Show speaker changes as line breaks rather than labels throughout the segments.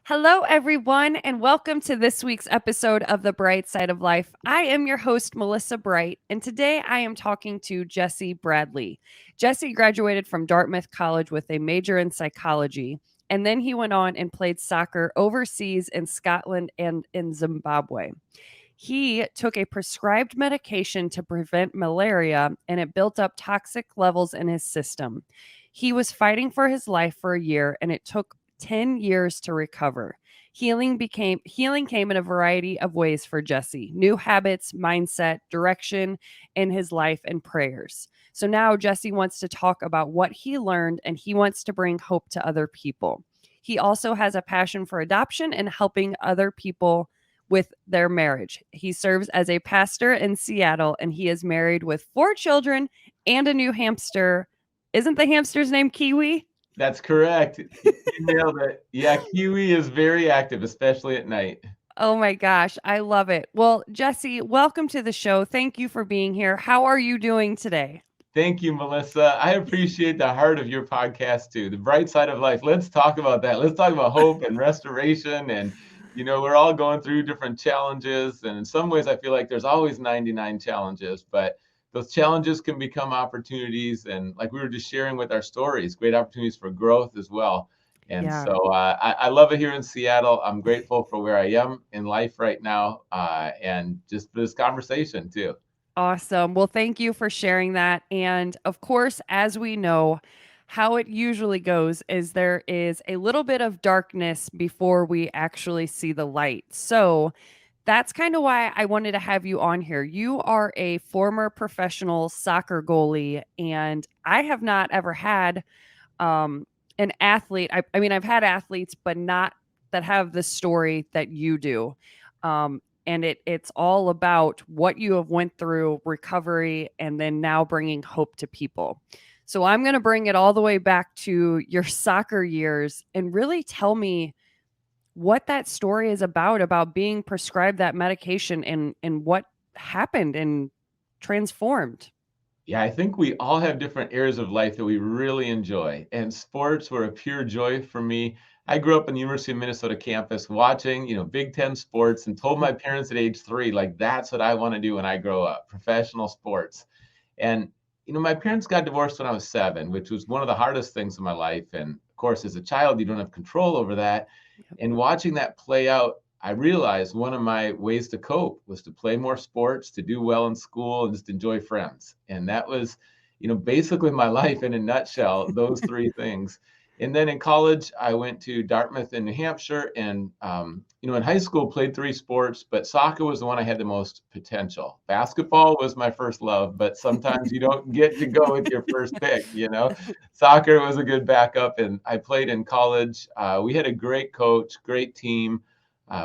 Hello, everyone, and welcome to this week's episode of The Bright Side of Life. I am your host, Melissa Bright, and today I am talking to Jesse Bradley. Jesse graduated from Dartmouth College with a major in psychology, and then he went on and played soccer overseas in Scotland and in Zimbabwe. He took a prescribed medication to prevent malaria, and it built up toxic levels in his system. He was fighting for his life for a year, and it took 10 years to recover. Healing came in a variety of ways for Jesse. New habits, mindset, direction in his life and prayers. So now Jesse wants to talk about what he learned and he wants to bring hope to other people. He also has a passion for adoption and helping other people with their marriage. He serves as a pastor in Seattle and he is married with 4 children and a new hamster. Isn't the hamster's name Kiwi?
That's correct. You nailed it. Yeah, Kiwi is very active, especially at night.
Oh my gosh, I love it. Well, Jesse, welcome to the show. Thank you for being here. How are you doing today?
Thank you, Melissa. I appreciate the heart of your podcast too. The bright side of life. Let's talk about that. Let's talk about hope and restoration. And, we're all going through different challenges. And in some ways, I feel like there's always 99 challenges, but those challenges can become opportunities. And like we were just sharing with our stories, great opportunities for growth as well. And
Yeah.
so I love it here in Seattle. I'm grateful for where I am in life right now and just for this conversation too.
Awesome. Well, thank you for sharing that. And of course, as we know, how it usually goes is there is a little bit of darkness before we actually see the light. So that's kind of why I wanted to have you on here. You are a former professional soccer goalie, and I have not ever had um, an athlete. I mean, I've had athletes, but not that have the story that you do. And it's all about what you have went through, recovery, and then now bringing hope to people. So I'm going to bring it all the way back to your soccer years and really tell me what that story is about being prescribed that medication and what happened and transformed.
Yeah, I think we all have different areas of life that we really enjoy, and sports were a pure joy for me. I grew up on the University of Minnesota campus watching, Big Ten sports and told my parents at age 3, like, that's what I want to do when I grow up, professional sports. And, my parents got divorced when I was 7, which was one of the hardest things in my life. And of course, as a child, you don't have control over that. And watching that play out, I realized one of my ways to cope was to play more sports, to do well in school, and just enjoy friends. And that was, basically my life in a nutshell, those 3 things. And then in college, I went to Dartmouth in New Hampshire and, in high school, played 3 sports, but soccer was the one I had the most potential. Basketball was my first love, but sometimes you don't get to go with your first pick. Soccer was a good backup, and I played in college. We had a great coach, great team.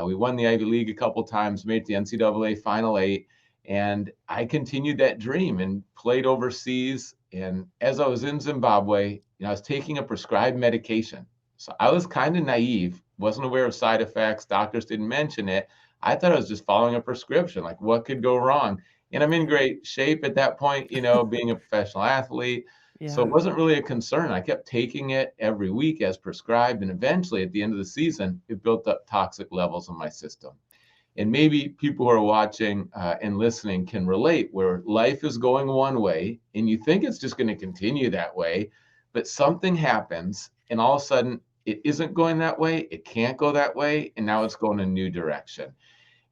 We won the Ivy League a couple times, made the NCAA Final Eight, and I continued that dream and played overseas. And as I was in Zimbabwe, I was taking a prescribed medication. So I was kind of naive, wasn't aware of side effects. Doctors didn't mention it. I thought I was just following a prescription, like what could go wrong? And I'm in great shape at that point, being a professional athlete. So it
Yeah.
wasn't really a concern. I kept taking it every week as prescribed. And eventually, at the end of the season, it built up toxic levels in my system. And maybe people who are watching and listening can relate where life is going one way and you think it's just going to continue that way, but something happens and all of a sudden it isn't going that way. It can't go that way. And now it's going a new direction.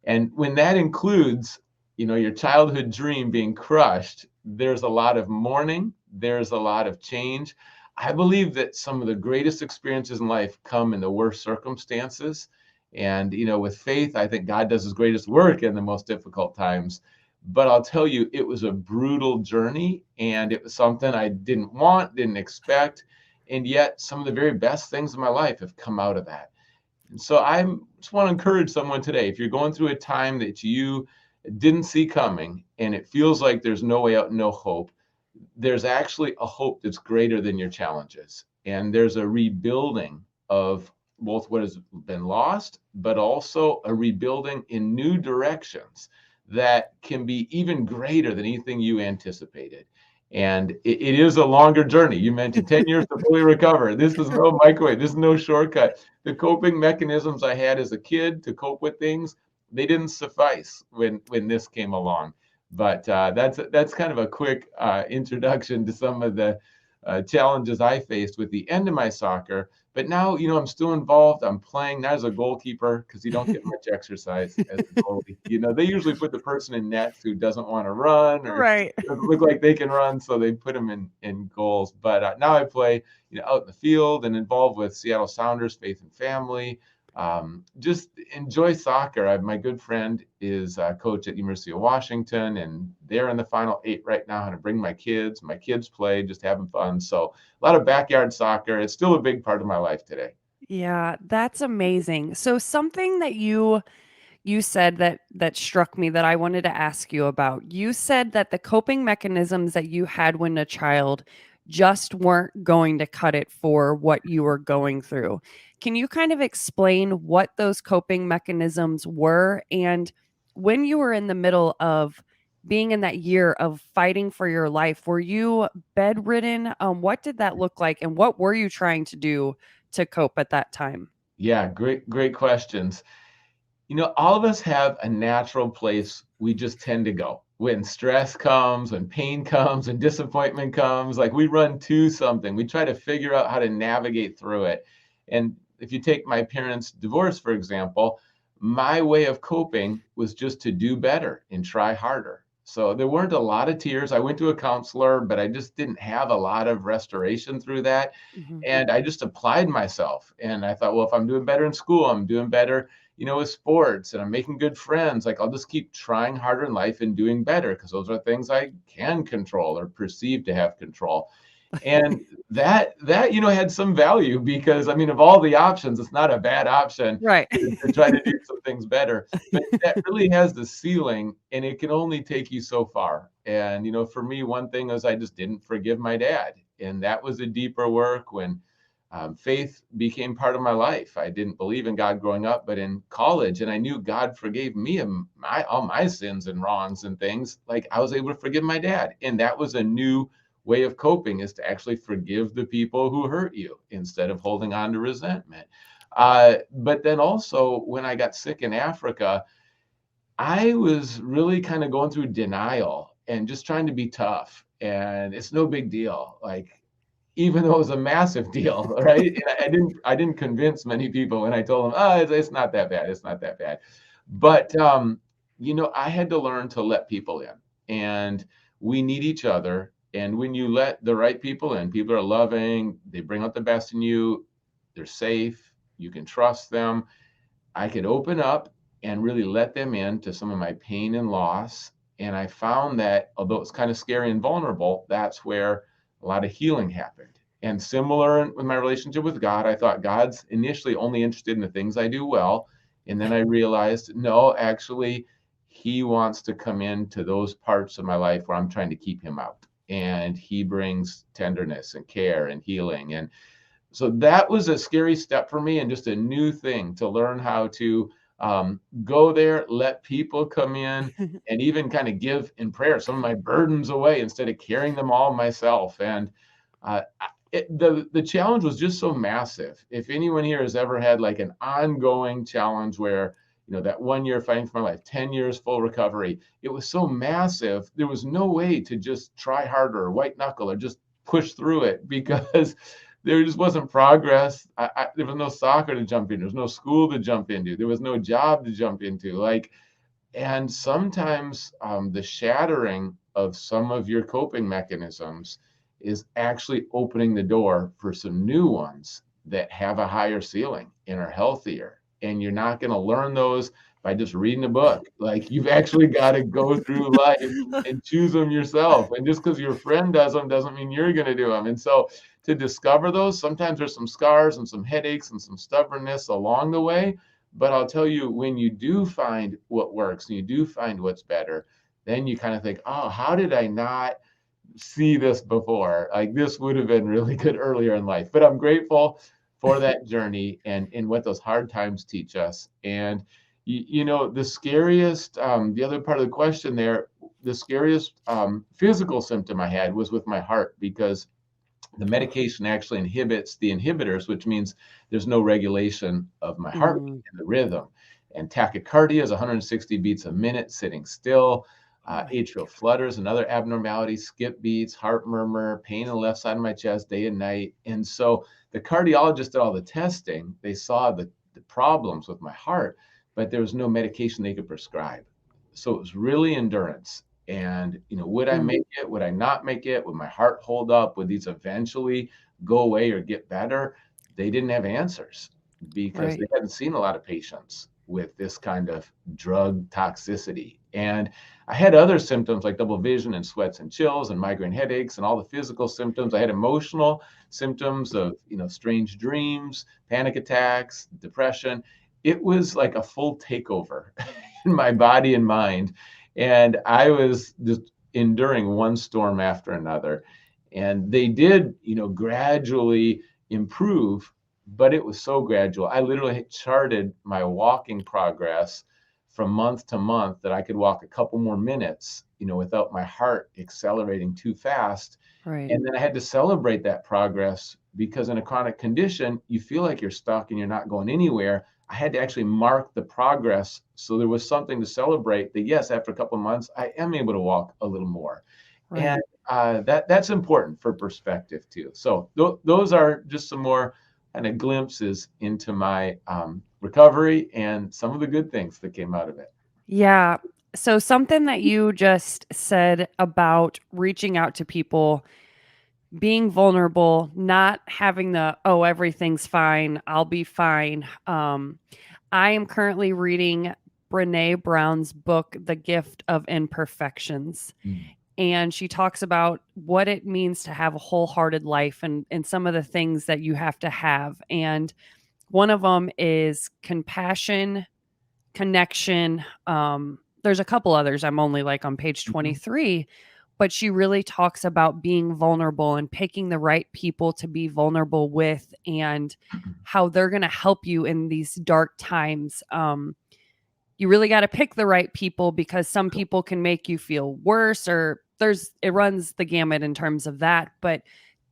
And when that includes, your childhood dream being crushed, there's a lot of mourning, there's a lot of change. I believe that some of the greatest experiences in life come in the worst circumstances. And, with faith, I think God does his greatest work in the most difficult times. But I'll tell you, it was a brutal journey and it was something I didn't want, didn't expect. And yet, some of the very best things in my life have come out of that. And so I just want to encourage someone today, if you're going through a time that you didn't see coming and it feels like there's no way out, no hope, there's actually a hope that's greater than your challenges. And there's a rebuilding of both what has been lost, but also a rebuilding in new directions that can be even greater than anything you anticipated. And it is a longer journey. You mentioned 10 years to fully recover. This is no microwave. This is no shortcut. The coping mechanisms I had as a kid to cope with things, they didn't suffice when this came along. But that's kind of a quick introduction to some of the challenges I faced with the end of my soccer. But now, I'm still involved. I'm playing not as a goalkeeper because you don't get much exercise as a goalie. They usually put the person in nets who doesn't want to run or
Right.
doesn't look like they can run, so they put them in goals. But now I play, out in the field and involved with Seattle Sounders Faith and Family. Just enjoy soccer. My good friend is a coach at University of Washington, and they're in the Final 8 right now. And I bring my kids. My kids play, just having fun. So a lot of backyard soccer. It's still a big part of my life today.
Yeah, that's amazing. So something that you said that struck me that I wanted to ask you about. You said that the coping mechanisms that you had when a child just weren't going to cut it for what you were going through. Can you kind of explain what those coping mechanisms were, and when you were in the middle of being in that year of fighting for your life, were you bedridden? What did that look like, and what were you trying to do to cope at that time?
Yeah, great questions. All of us have a natural place we just tend to go. When stress comes, when pain comes, when disappointment comes, like we run to something. We try to figure out how to navigate through it. And if you take my parents' divorce, for example, my way of coping was just to do better and try harder. So there weren't a lot of tears. I went to a counselor, but I just didn't have a lot of restoration through that.
Mhm.
And I just applied myself. And I thought, well, if I'm doing better in school, I'm doing better, with sports, and I'm making good friends. Like I'll just keep trying harder in life and doing better because those are things I can control or perceive to have control. And that had some value because I mean, of all the options, it's not a bad option
Right.
to try to do some things better. But that really has the ceiling, and it can only take you so far. And for me, one thing is I just didn't forgive my dad, and that was a deeper work when faith became part of my life. I didn't believe in God growing up, but in college, and I knew God forgave me of all my sins and wrongs and things. Like I was able to forgive my dad, and that was a new way of coping, is to actually forgive the people who hurt you instead of holding on to resentment. But then also, when I got sick in Africa, I was really kind of going through denial and just trying to be tough. And it's no big deal. Like, even though it was a massive deal, right? And I didn't convince many people when I told them, oh, it's not that bad. It's not that bad. But I had to learn to let people in, and we need each other. And when you let the right people in, people are loving, they bring out the best in you, they're safe, you can trust them. I could open up and really let them into some of my pain and loss. And I found that although it's kind of scary and vulnerable, that's where a lot of healing happened. And similar with my relationship with God, I thought God's initially only interested in the things I do well. And then I realized, no, actually, he wants to come into those parts of my life where I'm trying to keep him out. And he brings tenderness and care and healing. And so that was a scary step for me, and just a new thing to learn how to go there, let people come in, and even kind of give in prayer some of my burdens away instead of carrying them all myself. And the challenge was just so massive. If anyone here has ever had like an ongoing challenge where, that 1 year fighting for my life, 10 years full recovery, it was so massive. There was no way to just try harder or white knuckle or just push through it because there just wasn't progress. There was no soccer to jump in. There was no school to jump into. There was no job to jump into. And sometimes the shattering of some of your coping mechanisms is actually opening the door for some new ones that have a higher ceiling and are healthier. And you're not going to learn those by just reading a book. Like you've actually got to go through life and choose them yourself. And just because your friend does them doesn't mean you're going to do them. And so to discover those, sometimes there's some scars and some headaches and some stubbornness along the way. But I'll tell you, when you do find what works and you do find what's better, then you kind of think, oh, how did I not see this before? Like this would have been really good earlier in life. But I'm grateful for that journey and what those hard times teach us. And the scariest, the other part of the question there, the scariest physical symptom I had was with my heart, because the
Oh.
medication actually inhibits the inhibitors, which means there's no regulation of my heartbeat
Mm.
and the rhythm. And tachycardia is 160 beats a minute sitting still.
Oh my
Atrial flutters, another abnormality, skip beats, heart murmur, pain in the left side of my chest day and night. And so the cardiologist did all the testing. They saw the problems with my heart, but there was no medication they could prescribe. So it was really endurance. And, would I
Mm.
make it? Would I not make it? Would my heart hold up? Would these eventually go away or get better? They didn't have answers because
Right.
they hadn't seen a lot of patients with this kind of drug toxicity. And I had other symptoms like double vision and sweats and chills and migraine headaches and all the physical symptoms. I had emotional symptoms of, strange dreams, panic attacks, depression. It was like a full takeover in my body and mind. And I was just enduring one storm after another. And they did, gradually improve, but it was so gradual. I literally charted my walking progress from month to month, that I could walk a couple more minutes, without my heart accelerating too fast.
Right.
And then I had to celebrate that progress, because in a chronic condition, you feel like you're stuck and you're not going anywhere. I had to actually mark the progress. So there was something to celebrate, that yes, after a couple of months, I am able to walk a little more.
Right.
And that's important for perspective too. So those are just some more kind of glimpses into my recovery and some of the good things that came out of it.
Yeah. So something that you just said about reaching out to people, being vulnerable, not having the, oh, everything's fine, I'll be fine. I am currently reading Brene Brown's book, The Gift of Imperfections.
Mm.
And she talks about what it means to have a wholehearted life, and some of the things that you have to have. And one of them is compassion, connection. There's a couple others. I'm only like on page
Mhm.
23, but she really talks about being vulnerable and picking the right people to be vulnerable with, and how they're going to help you in these dark times. You really got to pick the right people, because some people can make you feel worse, or it runs the gamut in terms of that. But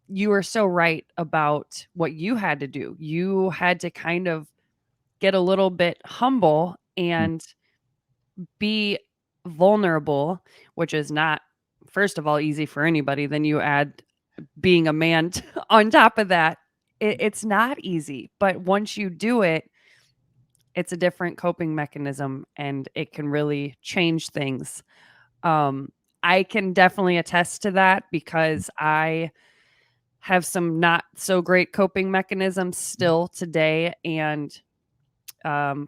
you are so right about what you had to do. You had to kind of get a little bit humble
Mm.
and be vulnerable, which is not, first of all, easy for anybody. Then you add being a man on top of that. It's not easy, but once you do it, it's a different coping mechanism, and it can really change things. Um, I can definitely attest to that, because I have some not so great coping mechanisms still today. And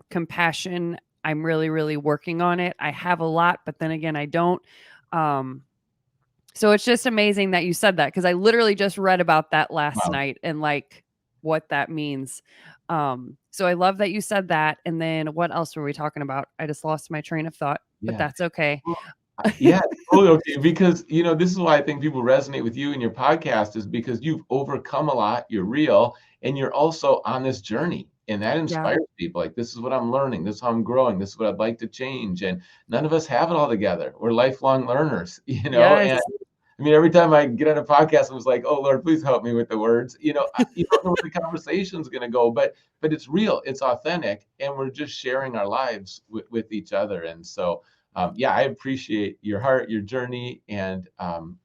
compassion, I'm really, really working on it. I have a lot, but then again, I don't. Um, so it's just amazing that you said that, because I literally just read about that last
Wow.
night, and like what that means. So I love that you said that. And then what else were we talking about? I just lost my train of thought, but
Yeah.
that's okay.
Well, yeah, totally okay. Because, this is why I think people resonate with you and your podcast, is because you've overcome a lot, you're real, and you're also on this journey. And that
Yeah.
inspires people. Like, this is what I'm learning. This is how I'm growing. This is what I'd like to change. And none of us have it all together. We're lifelong learners,
Yes.
and I mean, every time I get on a podcast, I was like, "Oh Lord, please help me with the words." You don't know where the conversation's going to go, but it's real, it's authentic, and we're just sharing our lives with each other. And so, yeah, I appreciate your heart, your journey, and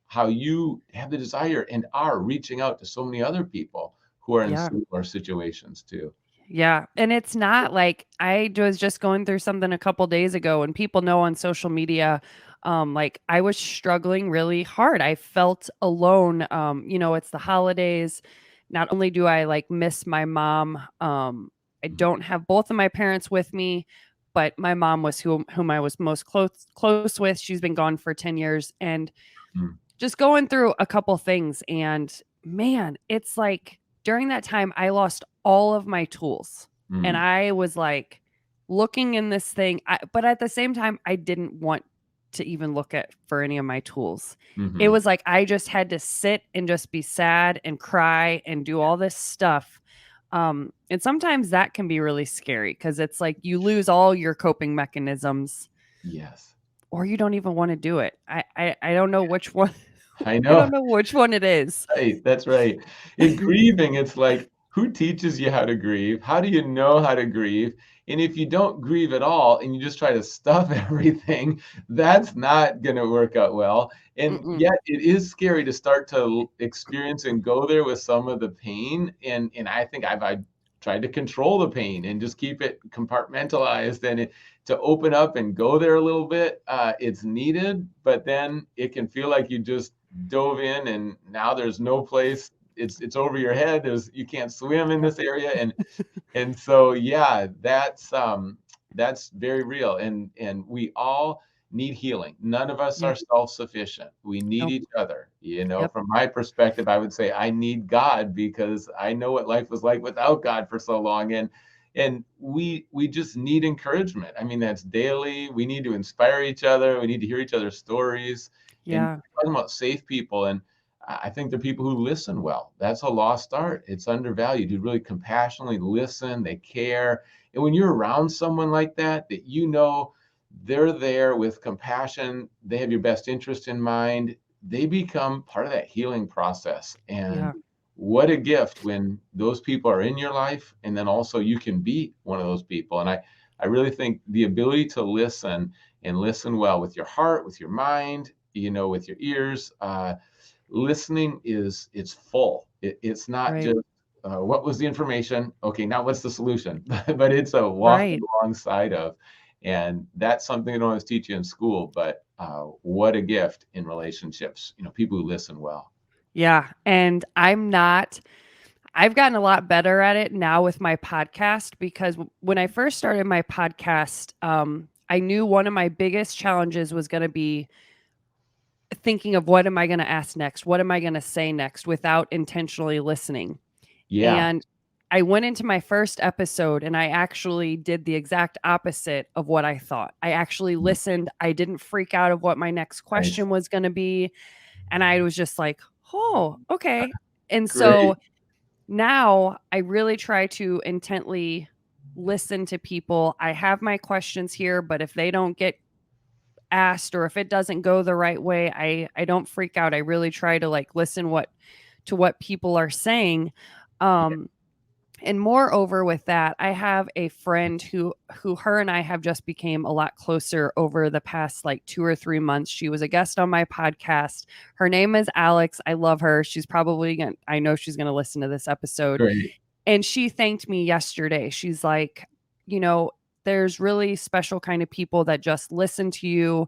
how you have the desire and are reaching out to so many other people who are in
Yeah.
similar situations too.
Yeah, and it's not like, I was just going through something a couple days ago, and people know on social media, like I was struggling really hard. I felt alone. It's the holidays. Not only do I like miss my mom, I
Mhm.
don't have both of my parents with me, but my mom was whom I was most close with. She's been gone for 10 years, and
Mm.
just going through a couple things. And man, it's like during that time, I lost all of my tools. And
Mm.
I was like looking in this thing, but at the same time, I didn't want to even look at for any of my tools. It
Mhm.
was like I just had to sit and just be sad and cry and do all this stuff. And sometimes that can be really scary, because it's like you lose all your coping mechanisms.
Yes.
or you don't even want to do it. I don't know which one.
I
I
know.
don't know which one it is.
Right, that's right. In grieving, it's like, who teaches you how to grieve? How do you know how to grieve? And if you don't grieve at all and you just try to stuff everything, that's not going to work out well. And
Mm-mm.
yet, it is scary to start to experience and go there with some of the pain. And I think I've tried to control the pain and just keep it compartmentalized. And to open up and go there a little bit, it's needed, but then it can feel like you just dove in and now there's no place. It's over your head. You can't swim in
Yep.
this area, and so yeah, that's very real, and we all need healing. None of us
Yeah.
are self-sufficient. We need
Nope.
each other. You know,
Yep.
from my perspective, I would say I need God because I know what life was like without God for so long, and we just need encouragement. I mean, that's daily. We need to inspire each other. We need to hear each other's stories. And
Yeah.
talking about safe people, and I think they're people who listen well. That's a lost art. It's undervalued. You really compassionately listen. They care. And when you're around someone like that, that you know they're there with compassion, they have your best interest in mind, they become part of that healing process. And
Yeah.
what a gift when those people are in your life, and then also you can be one of those people. And I really think the ability to listen and listen well with your heart, with your mind, with your ears. Listening it's full. It's not
Right.
just what was the information? Okay, now what's the solution? But it's a walking
Right.
alongside of, and that's something they don't always teach you in school. But what a gift in relationships. People who listen well.
Yeah. And I've gotten a lot better at it now with my podcast because when I first started my podcast, I knew one of my biggest challenges was going to be thinking of what am I going to ask next? What am I going to say next without intentionally listening?
Yeah,
And I went into my first episode and I actually did the exact opposite of what I thought. I actually listened. I didn't freak out of what my next
nice,
question was going to be. And I was just like, oh, okay. And so
great.
now I really try to intently listen to people. I have my questions here, but if they don't get asked or if it doesn't go the right way, I don't freak out. I really try to like listen what people are saying. Um and moreover with that, I have a friend who her and I have just became a lot closer over the past like 2 or 3 months. She was a guest on my podcast. Her name is Alex. I love her. She's probably going to I know she's going to listen to this episode.
Great.
And she thanked me yesterday. She's like, you know, there's really special kind of people that just listen to you,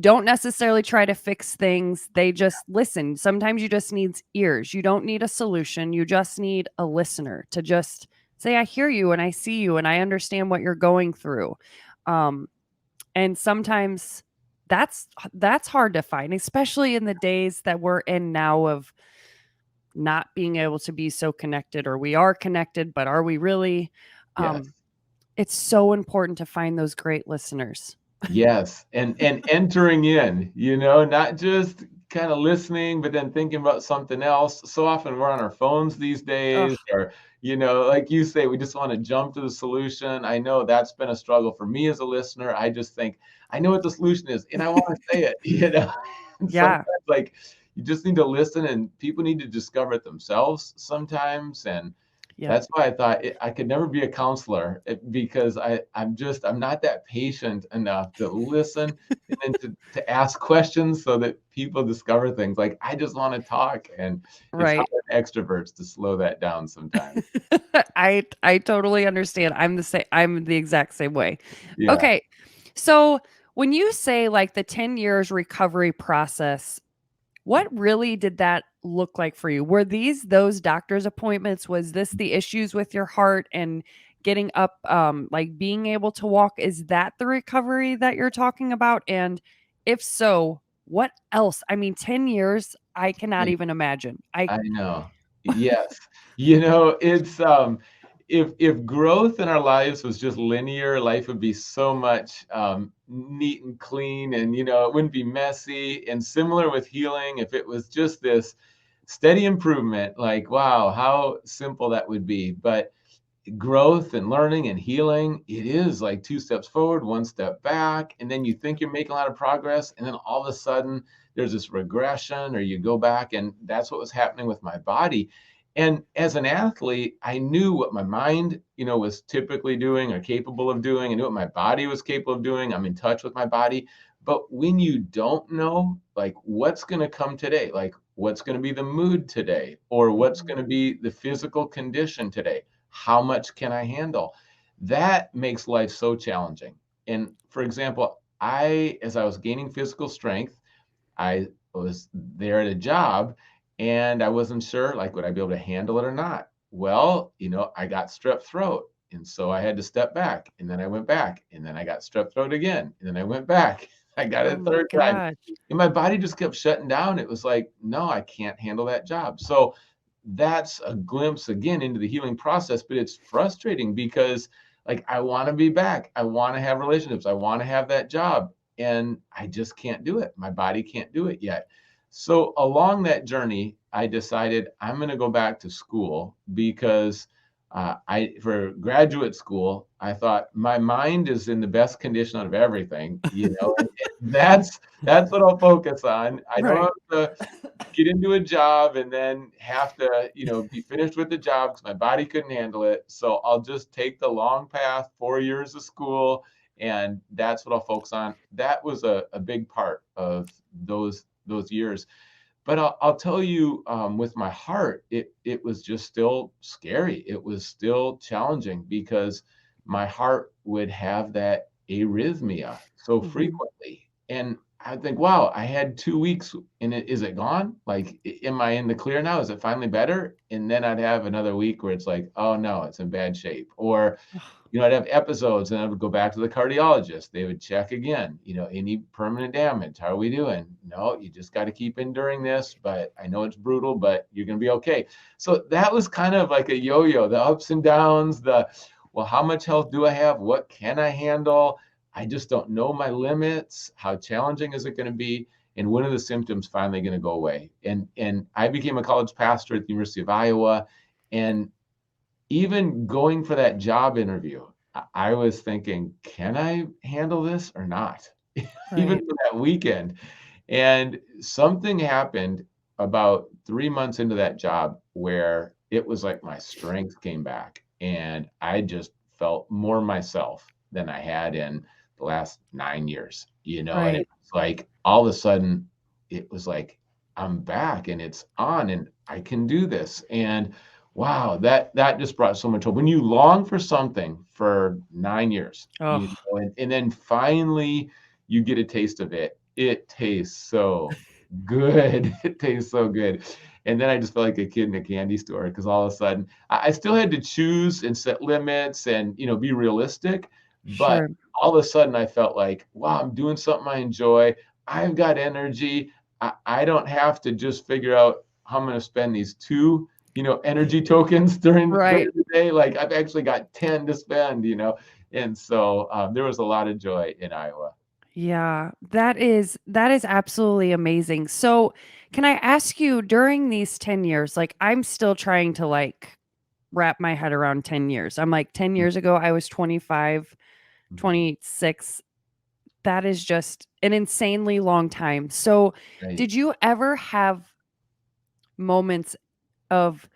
don't necessarily try to fix things. They just listen. Sometimes you just need ears. You don't need a solution. You just need a listener to just say, I hear you and I see you and I understand what you're going through. Um, and sometimes that's hard to find, especially in the days that we're in now of not being able to be so connected, or we are connected, but are we really?
Yes.
Um, it's so important to find those great listeners.
Yes, and entering in, not just kind of listening, but then thinking about something else. So often we're on our phones these days,
Oh,
or, like you say, we just want to jump to the solution. I know that's been a struggle for me as a listener. I just think I know what the solution is, and I want to say it, And sometimes,
yeah,
like, you just need to listen, and people need to discover it themselves sometimes. And
yep,
that's why I thought I could never be a counselor because I'm not that patient enough to listen and then to ask questions so that people discover things. Like I just want to talk, and it's hard
right.
for extroverts to slow that down sometimes.
I totally understand. I'm the same. I'm the exact same way.
Yeah,
Okay. So when you say like the 10 years recovery process, what really did that look like for you? Were these those doctor's appointments? Was this the issues with your heart and getting up, like being able to walk? Is that the recovery that you're talking about? And if so, what else? I mean, 10 years, I cannot
I
even imagine. I
I know. Yes. It's if growth in our lives was just linear, life would be so much neat and clean, and it wouldn't be messy. And similar with healing, if it was just this steady improvement, like wow, how simple that would be. But growth and learning and healing, it is like 2 steps forward, 1 step back, and then you think you're making a lot of progress, and then all of a sudden there's this regression, or you go back, and that's what was happening with my body. And as an athlete, I knew what my mind, was typically doing or capable of doing. I knew what my body was capable of doing. I'm in touch with my body. But when you don't know, like, what's going to come today, like what's going to be the mood today, or what's going to be the physical condition today, how much can I handle? That makes life so challenging. And for example, as I was gaining physical strength, I was there at a job and I wasn't sure, like, would I be able to handle it or not? Well, I got strep throat. And so I had to step back, and then I went back, and then I got strep throat again, and then I went back. I got
Oh
it a
my
third time.
gosh.
And my body just kept shutting down. It was like, no, I can't handle that job. So that's a glimpse again into the healing process, but it's frustrating because, like, I want to be back. I want to have relationships. I want to have that job, and I just can't do it. My body can't do it yet. So along that journey, I decided I'm going to go back to school because for graduate school, I thought my mind is in the best condition out of everything, and that's what I'll focus on. I don't
Right.
have to get into a job and then have to, be finished with the job because my body couldn't handle it. So I'll just take the long path, 4 years of school, and that's what I'll focus on. That was a big part of those years. But I'll tell you, with my heart, it was just still scary. It was still challenging because my heart would have that arrhythmia so
Mhm.
frequently. And I think, wow, I had 2 weeks, and is it gone? Like, am I in the clear now? Is it finally better? And then I'd have another week where it's like, oh no, it's in bad shape. Or I'd have episodes and I would go back to the cardiologist. They would check again, any permanent damage. How are we doing? No, you just got to keep enduring this, but I know it's brutal, but you're going to be okay. So that was kind of like a yo-yo, the ups and downs, well, how much health do I have? What can I handle? I just don't know my limits. How challenging is it going to be? And when are the symptoms finally going to go away? And I became a college pastor at the University of Iowa, and even going for that job interview, I was thinking, can I handle this or not? Even
Right.
for that weekend. And something happened about 3 months into that job where it was like my strength came back and I just felt more myself than I had in the last 9 years, and it
Right.
was like all of a sudden it was like I'm back and it's on and I can do this. And wow, that just brought so much hope. When you long for something for 9 years,
Oh,
and then finally you get a taste of it. It tastes so good. It tastes so good. And then I just felt like a kid in a candy store because all of a sudden I still had to choose and set limits and be realistic. But
sure.
all of a sudden I felt like, wow, I'm doing something I enjoy. I've got energy. I don't have to just figure out how I'm going to spend these two, energy tokens during
Right.
the day. Like I've actually got 10 to spend. And so there was a lot of joy in Iowa.
Yeah, that is absolutely amazing. So, can I ask you during these 10 years, like I'm still trying to like wrap my head around 10 years. I'm like 10 years ago I was 25,
Mhm.
26. That is just an insanely long time. So,
Right.
did you ever have moments of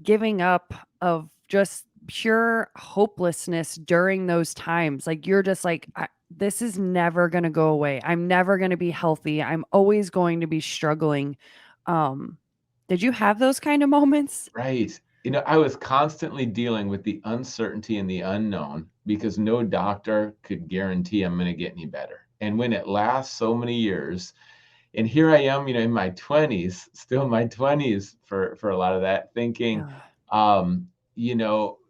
giving up, of just pure hopelessness during those times? Like you're just like, this is never going to go away. I'm never going to be healthy. I'm always going to be struggling. Um, did you have those kind of moments?
Right. I was constantly dealing with the uncertainty and the unknown because no doctor could guarantee I'm going to get any better. And when it lasts so many years, and here I am, in my 20s, still in my 20s for a lot of that, thinking,
Yeah.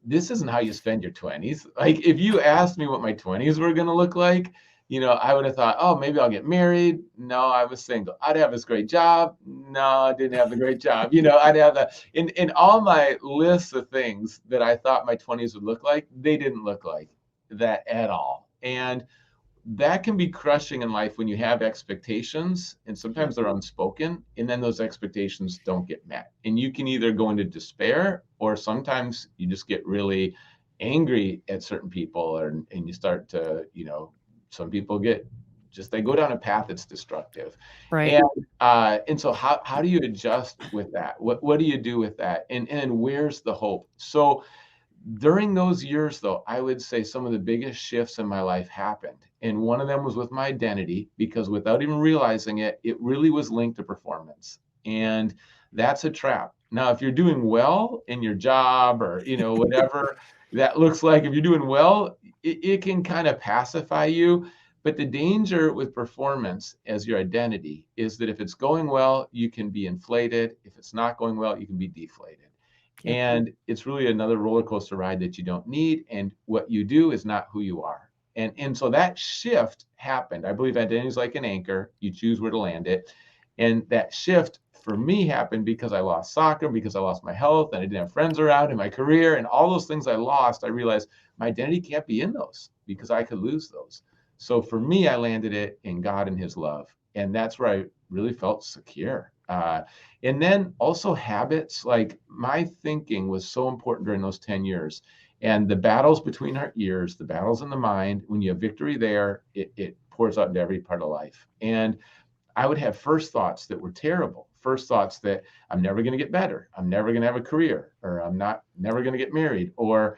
this isn't how you spend your 20s. Like if you asked me what my 20s were going to look like, I would have thought, oh, maybe I'll get married. No, I was single. I'd have this great job. No, I didn't have the great job. I'd have in all my lists of things that I thought my 20s would look like, they didn't look like that at all. And that can be crushing in life when you have expectations, and sometimes they're unspoken, and then those expectations don't get met. And you can either go into despair, or sometimes you just get really angry at certain people, and you start to, some people they go down a path that's destructive.
Right.
And so how do you adjust with that? What do you do with that? And where's the hope? So during those years, though, I would say some of the biggest shifts in my life happened. And one of them was with my identity, because without even realizing it, it really was linked to performance. And that's a trap. Now, if you're doing well in your job, or, whatever that looks like, if you're doing well, it can kind of pacify you. But the danger with performance as your identity is that if it's going well, you can be inflated. If it's not going well, you can be deflated.
Yep.
And it's really another roller coaster ride that you don't need. And what you do is not who you are. And so that shift happened. I believe identity is like an anchor. You choose where to land it. And that shift for me happened because I lost soccer, because I lost my health, and I didn't have friends around in my career, and all those things I lost. I realized my identity can't be in those, because I could lose those. So for me, I landed it in God and his love. And that's where I really felt secure. And then also habits, like my thinking was so important during those 10 years. And the battles between our ears, the battles in the mind, when you have victory there, it pours out into every part of life. And I would have first thoughts that were terrible. First thoughts that I'm never going to get better. I'm never going to have a career, or I'm never going to get married. Or,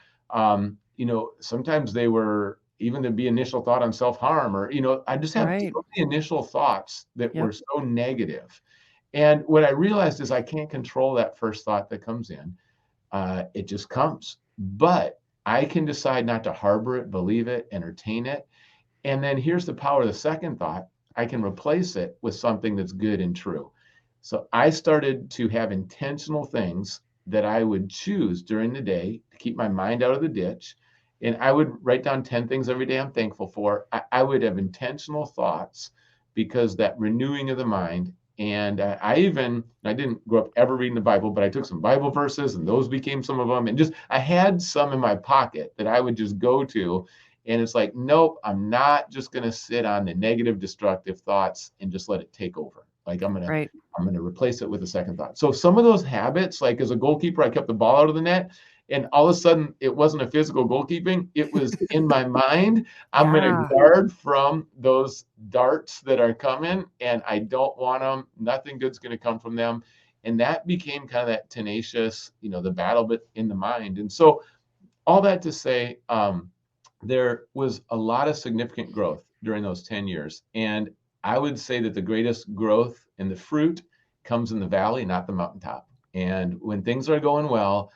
sometimes they were even to be initial thought on self-harm, or, I just have so many initial thoughts that were so negative. And what I realized is I can't control that first thought that comes in. It just comes. But I can decide not to harbor it, believe it, entertain it. And then here's the power of the second thought. I can replace it with something that's good and true. So I started to have intentional things that I would choose during the day to keep my mind out of the ditch. And I would write down 10 things every day I'm thankful for. I would have intentional thoughts, because that renewing of the mind. And I didn't grow up ever reading the Bible, but I took some Bible verses, and those became some of them. And I had some in my pocket that I would just go to. And it's like, nope, I'm not just going to sit on the negative, destructive thoughts and just let it take over. Like I'm going to replace it with a second thought. So some of those habits, like as a goalkeeper, I kept the ball out of the net. And all of a sudden, it wasn't a physical goalkeeping. It was in my mind. I'm going to guard from those darts that are coming, and I don't want them. Nothing good's going to come from them. And that became kind of that tenacious, the battle bit in the mind. And so all that to say, there was a lot of significant growth during those 10 years. And I would say that the greatest growth in the fruit comes in the valley, not the mountaintop. And when things are going well,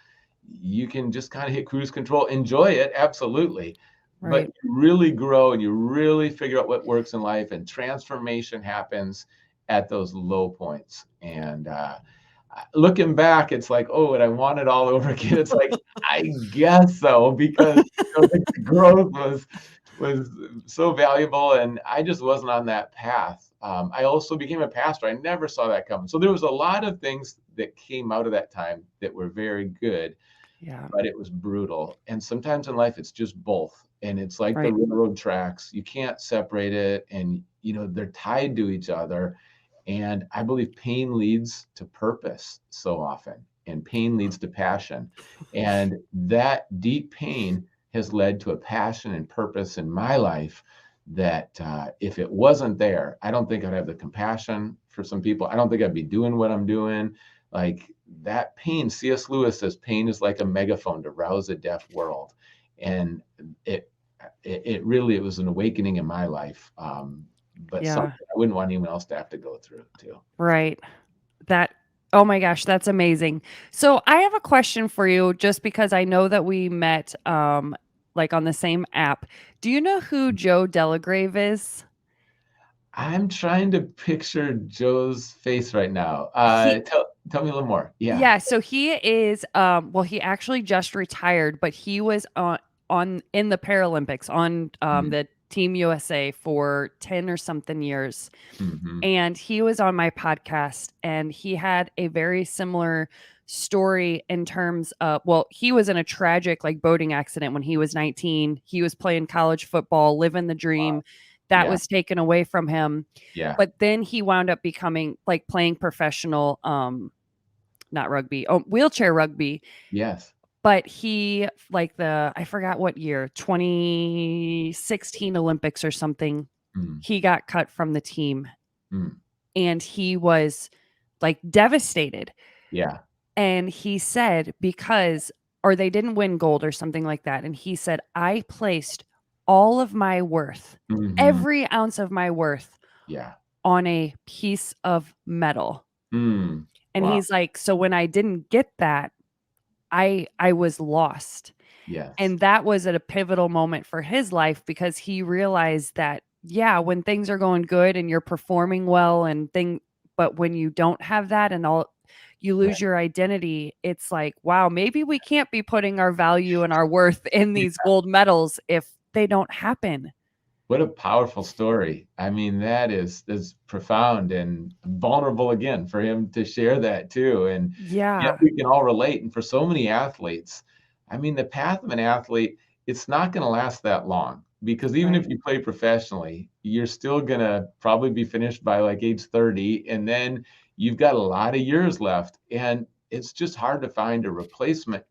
you can just kind of hit cruise control, enjoy it, absolutely. But you really grow, and you really figure out what works in life, and transformation happens at those low points. And looking back, it's like, oh, and I want it all over again. It's like, I guess so, because the growth was so valuable, and I just wasn't on that path. I also became a pastor. I never saw that coming. So there was a lot of things that came out of that time that were very good. Yeah. But it was brutal. And sometimes in life, it's just both. And it's like the railroad tracks. You can't separate it. And, they're tied to each other. And I believe pain leads to purpose so often. And pain leads to passion. And that deep pain has led to a passion and purpose in my life that if it wasn't there, I don't think I'd have the compassion for some people. I don't think I'd be doing what I'm doing. Like that pain, C.S. Lewis says, pain is like a megaphone to rouse a deaf world. And it was an awakening in my life. But something I wouldn't want anyone else to have to go through too.
Right. Oh my gosh, that's amazing. So I have a question for you, just because I know that we met like on the same app. Do you know who Joe Delagrave is?
I'm trying to picture Joe's face right now. Tell me a little more.
Yeah. So he is, he actually just retired, but he was in the Paralympics on the Team USA for 10 or something years. Mm-hmm. And he was on my podcast, and he had a very similar story in terms of, he was in a tragic boating accident when he was 19. He was playing college football, living the dream. Wow. that
Yeah.
was taken away from him.
Yeah.
But then he wound up becoming like playing professional, not rugby, oh, wheelchair rugby.
Yes.
But he, like I forgot what year, 2016 Olympics or something,
Mm.
he got cut from the team
Mm.
and he was like devastated.
Yeah.
And he said, or they didn't win gold or something like that. And he said, I placed all of my worth,
Mhm.
every ounce of my worth
Yeah.
on a piece of metal.
Mm.
And
Wow.
he's like, so when I didn't get that, I was lost.
Yes.
And that was at a pivotal moment for his life because he realized that, yeah, when things are going good and you're performing well but when you don't have that and you
Right.
lose your identity, it's like, wow, maybe we can't be putting our value and our worth in these gold medals if they don't happen.
What a powerful story. I mean, that's profound and vulnerable again for him to share that too. And yet
Yeah.
we can all relate. And for so many athletes, I mean, the path of an athlete, it's not going to last that long because even if
Right.
you play professionally, you're still going to probably be finished by like age 30. And then you've got a lot of years left. And it's just hard to find a replacement.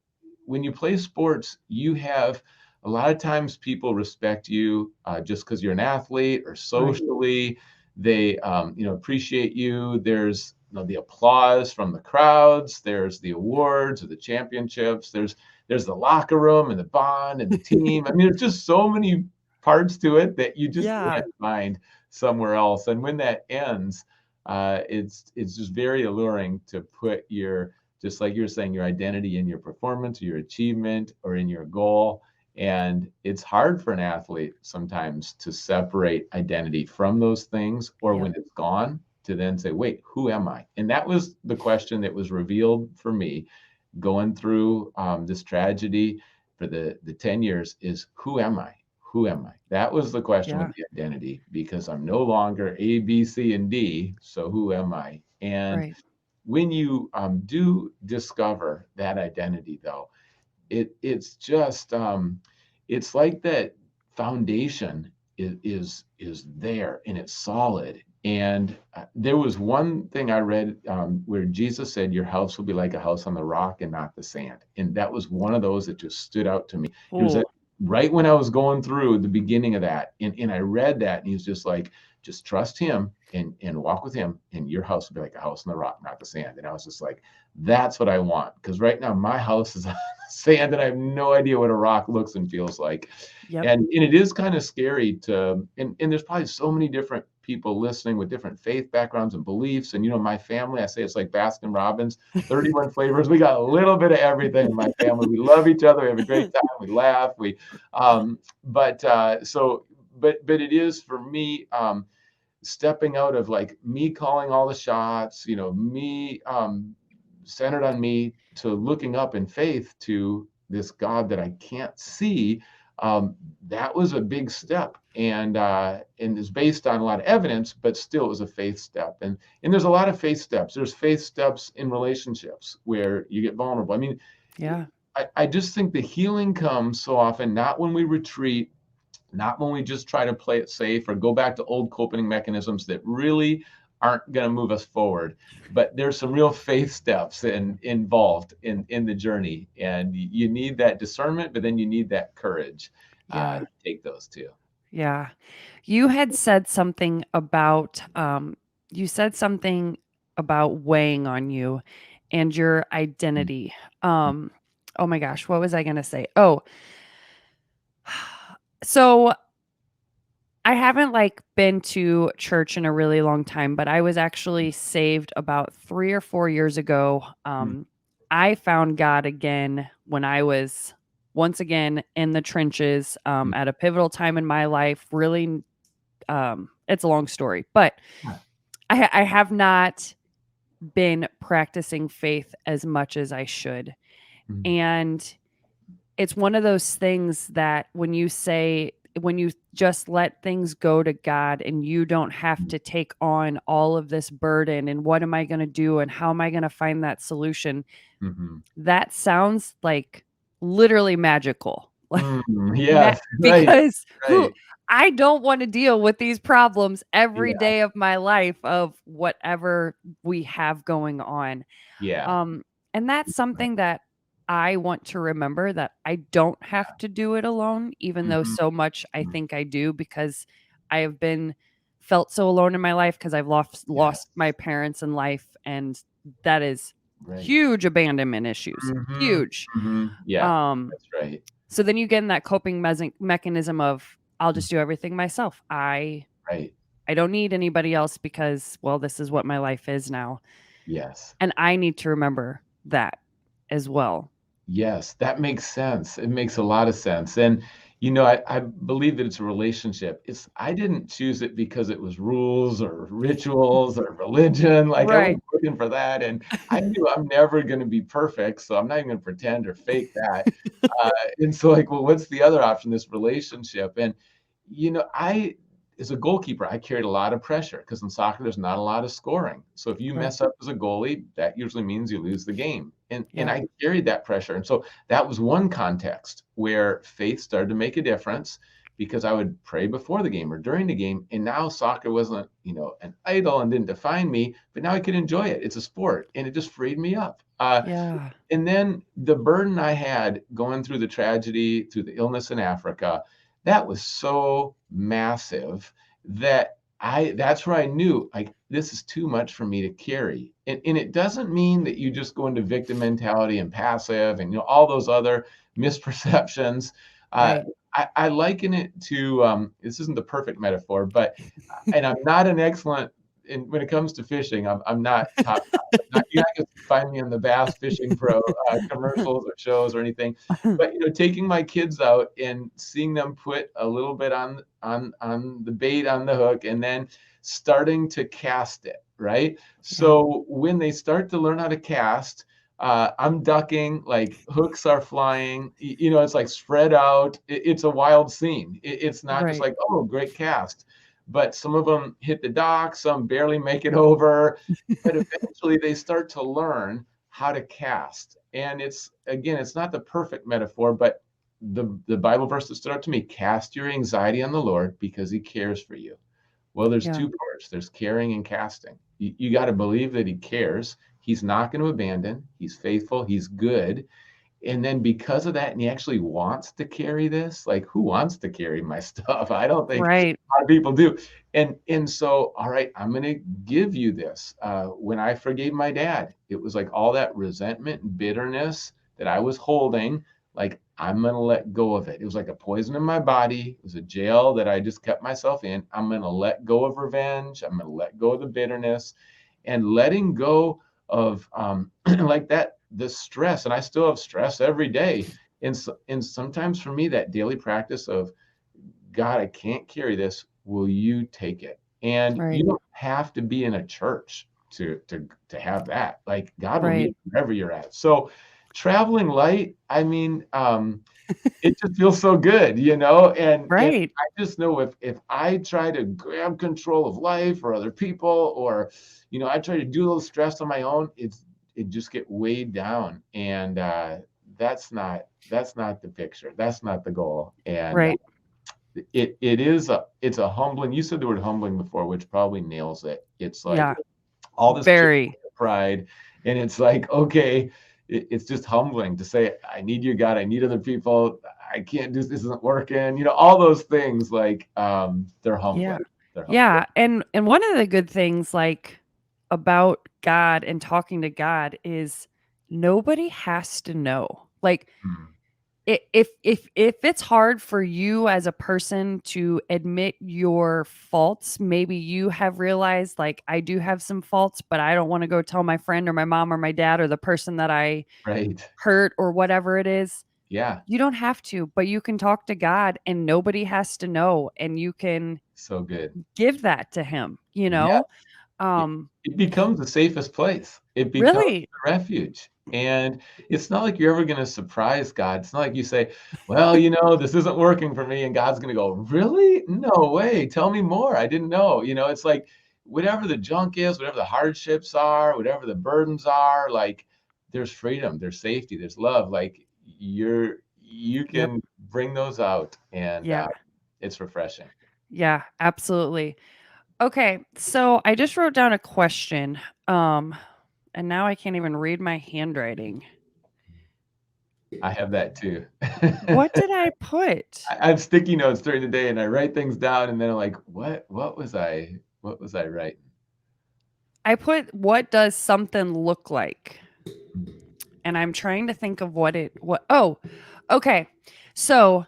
When you play sports, you have a lot of times people respect you just because you're an athlete or
Right.
socially. They, appreciate you. There's the applause from the crowds. There's the awards or the championships. There's the locker room and the bond and the team. I mean, there's just so many parts to it that you just
Yeah.
can't find somewhere else. And when that ends, it's just very alluring to put just like you're saying, your identity in your performance, or your achievement, or in your goal. And it's hard for an athlete sometimes to separate identity from those things, or
Yep.
when it's gone, to then say, wait, who am I? And that was the question that was revealed for me going through this tragedy for the 10 years is, who am I? Who am I? That was the question with
Yeah.
the identity, because I'm no longer A, B, C, and D. So who am I? And
Right.
when you do discover that identity, though, it's just it's like that foundation is there and it's solid. And there was one thing I read where Jesus said, your house will be like a house on the rock and not the sand. And that was one of those that just stood out to me. It was
Oh,
right when I was going through the beginning of that, and I read that, and he was just like, just trust him and walk with him, and your house will be like a house on the rock, not the sand. And I was just like, that's what I want, because right now my house is sand and I have no idea what a rock looks and feels like.
yep.
And it is kind of scary and there's probably so many different people listening with different faith backgrounds and beliefs. And my family, I say it's like Baskin Robbins, 31 flavors. We got a little bit of everything in my family. We love each other. We have a great time. We laugh. But it is for me, stepping out of like me calling all the shots, me centered on me, to looking up in faith to this God that I can't see. That was a big step, and is based on a lot of evidence, but still it was a faith step. And there's a lot of faith steps. There's faith steps in relationships where you get vulnerable. I mean,
Yeah.
I just think the healing comes so often not when we retreat, not when we just try to play it safe or go back to old coping mechanisms that really aren't going to move us forward. But there's some real faith steps involved in the journey, and you need that discernment, but then you need that courage
Yeah.
to take those too.
Yeah. You had said something about weighing on you and your identity. Oh my gosh, what was I going to say? Oh. So I haven't like been to church in a really long time, but I was actually saved about 3 or 4 years ago. I found God again when I was once again in the trenches at a pivotal time in my life. Really, it's a long story, but I have not been practicing faith as much as I should. And it's one of those things that when you just let things go to God and you don't have to take on all of this burden and what am I going to do and how am I going to find that solution,
Mm-hmm.
that sounds like literally magical.
Yes, right,
Because
right.
I don't want to deal with these problems every
Yeah.
day of my life of whatever we have going on.
Yeah.
Um, and that's something that I want to remember, that I don't have to do it alone, even though
Mhm.
so much I
Mhm.
think I do, because I have been felt so alone in my life because I've lost my
Yes.
parents in life, and that is
Right.
huge abandonment issues.
Mhm.
Huge.
Mhm. Yeah.
Um,
That's right.
so then you get in that coping mechanism of I'll
Mm.
just do everything myself.
Right.
I don't need anybody else because, well, this is what my life is now.
Yes.
And I need to remember that as well.
Yes, that makes sense. It makes a lot of sense. And, I believe that it's a relationship. I didn't choose it because it was rules or rituals or religion. Like I
Right.
wasn't looking for that. And I knew I'm never going to be perfect. So I'm not even going to pretend or fake that. Uh, and so like, well, what's the other option? This relationship. And, I, as a goalkeeper, I carried a lot of pressure because in soccer, there's not a lot of scoring. So if you
Right.
mess up as a goalie, that usually means you lose the game. And
Yeah.
I carried that pressure. And so that was one context where faith started to make a difference because I would pray before the game or during the game. And now soccer wasn't, an idol and didn't define me, but now I could enjoy it. It's a sport and it just freed me up.
Yeah.
And then the burden I had going through the tragedy, through the illness in Africa, that was so massive that that's where I knew like this is too much for me to carry. And it doesn't mean that you just go into victim mentality and passive and all those other misperceptions. Uh,
Right.
I liken it to this isn't the perfect metaphor, but and I'm not an excellent when it comes to fishing. I'm not top notch. You're not gonna find me on the Bass Fishing Pro commercials or shows or anything. But taking my kids out and seeing them put a little bit on the bait on the hook and then starting to cast it, right?
Yeah.
So when they start to learn how to cast, I'm ducking, like hooks are flying. It's like spread out. It's a wild scene. It's not just
Right.
like, oh, great cast, but some of them hit the dock, some barely make it over. But eventually they start to learn how to cast. And it's not the perfect metaphor, but the Bible verse that stood out to me, cast your anxiety on the Lord because he cares for you. Well, there's
Yeah.
two parts. There's caring and casting. You got to believe that he cares. He's not going to abandon. He's faithful. He's good. And then because of that, and he actually wants to carry this, like who wants to carry my stuff? I don't think
Right.
a lot of people do. And so, all right, I'm going to give you this. When I forgave my dad, it was like all that resentment and bitterness that I was holding, like I'm going to let go of it. It was like a poison in my body. It was a jail that I just kept myself in. I'm going to let go of revenge. I'm going to let go of the bitterness, and letting go of like that, the stress. And I still have stress every day. And sometimes for me, that daily practice of, God, I can't carry this. Will you take it? And you
Right.
don't have to be in a church to have that. Like God will meet
Right.
you wherever you're at. So traveling light, I mean, it just feels so good, and
Right.
I just know if I try to grab control of life or other people, or I try to do a little stress on my own, it just get weighed down. And that's not the picture, that's not the goal. And
Right.
it's a humbling, you said the word humbling before, which probably nails it. It's like
Yeah.
all this
Very.
pride, and it's like, okay, it's just humbling to say, I need you, God, I need other people, I can't do this, isn't working, all those things, like they're
Yeah.
humbling. They're humbling.
Yeah. And one of the good things, like, about God and talking to God is nobody has to know. Like,
Mm,
if it's hard for you as a person to admit your faults, maybe you have realized, like, I do have some faults, but I don't want to go tell my friend or my mom or my dad or the person that I
right.
hurt or whatever it is.
Yeah.
You don't have to, but you can talk to God and nobody has to know, and you can
So good.
give that to him, you
Yeah.
know?
It
Um,
it becomes the safest place. It becomes
really.
the refuge. And it's not like you're ever gonna surprise God. It's not like you say, "Well, this isn't working for me," and God's gonna go, "Really? No way. Tell me more. I didn't know." It's like whatever the junk is, whatever the hardships are, whatever the burdens are, like there's freedom, there's safety, there's love. Like you
Yep.
can bring those out, and
Yeah.
it's refreshing.
Yeah, absolutely. Okay, so I just wrote down a question, and now I can't even read my handwriting.
I have that too.
What did I put?
I have sticky notes during the day and I write things down and then I'm like, what was I writing?
I put, what does something look like?
Mm,
And I'm trying to think of oh, okay. So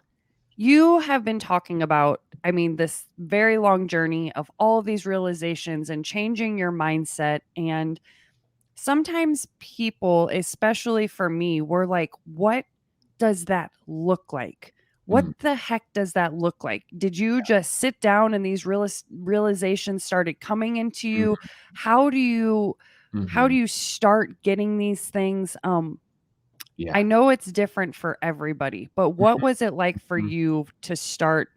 you have been talking about, I mean, this very long journey of all of these realizations and changing your mindset. And sometimes people, especially for me, were like, what does that look like? What
mm,
the heck does that look like? Did you just sit down and these realizations started coming into
mm,
you? How do you how do
mhm.
you start getting these things? I
Yeah.
know it's different for everybody, but what was it like for
Mhm,
you to start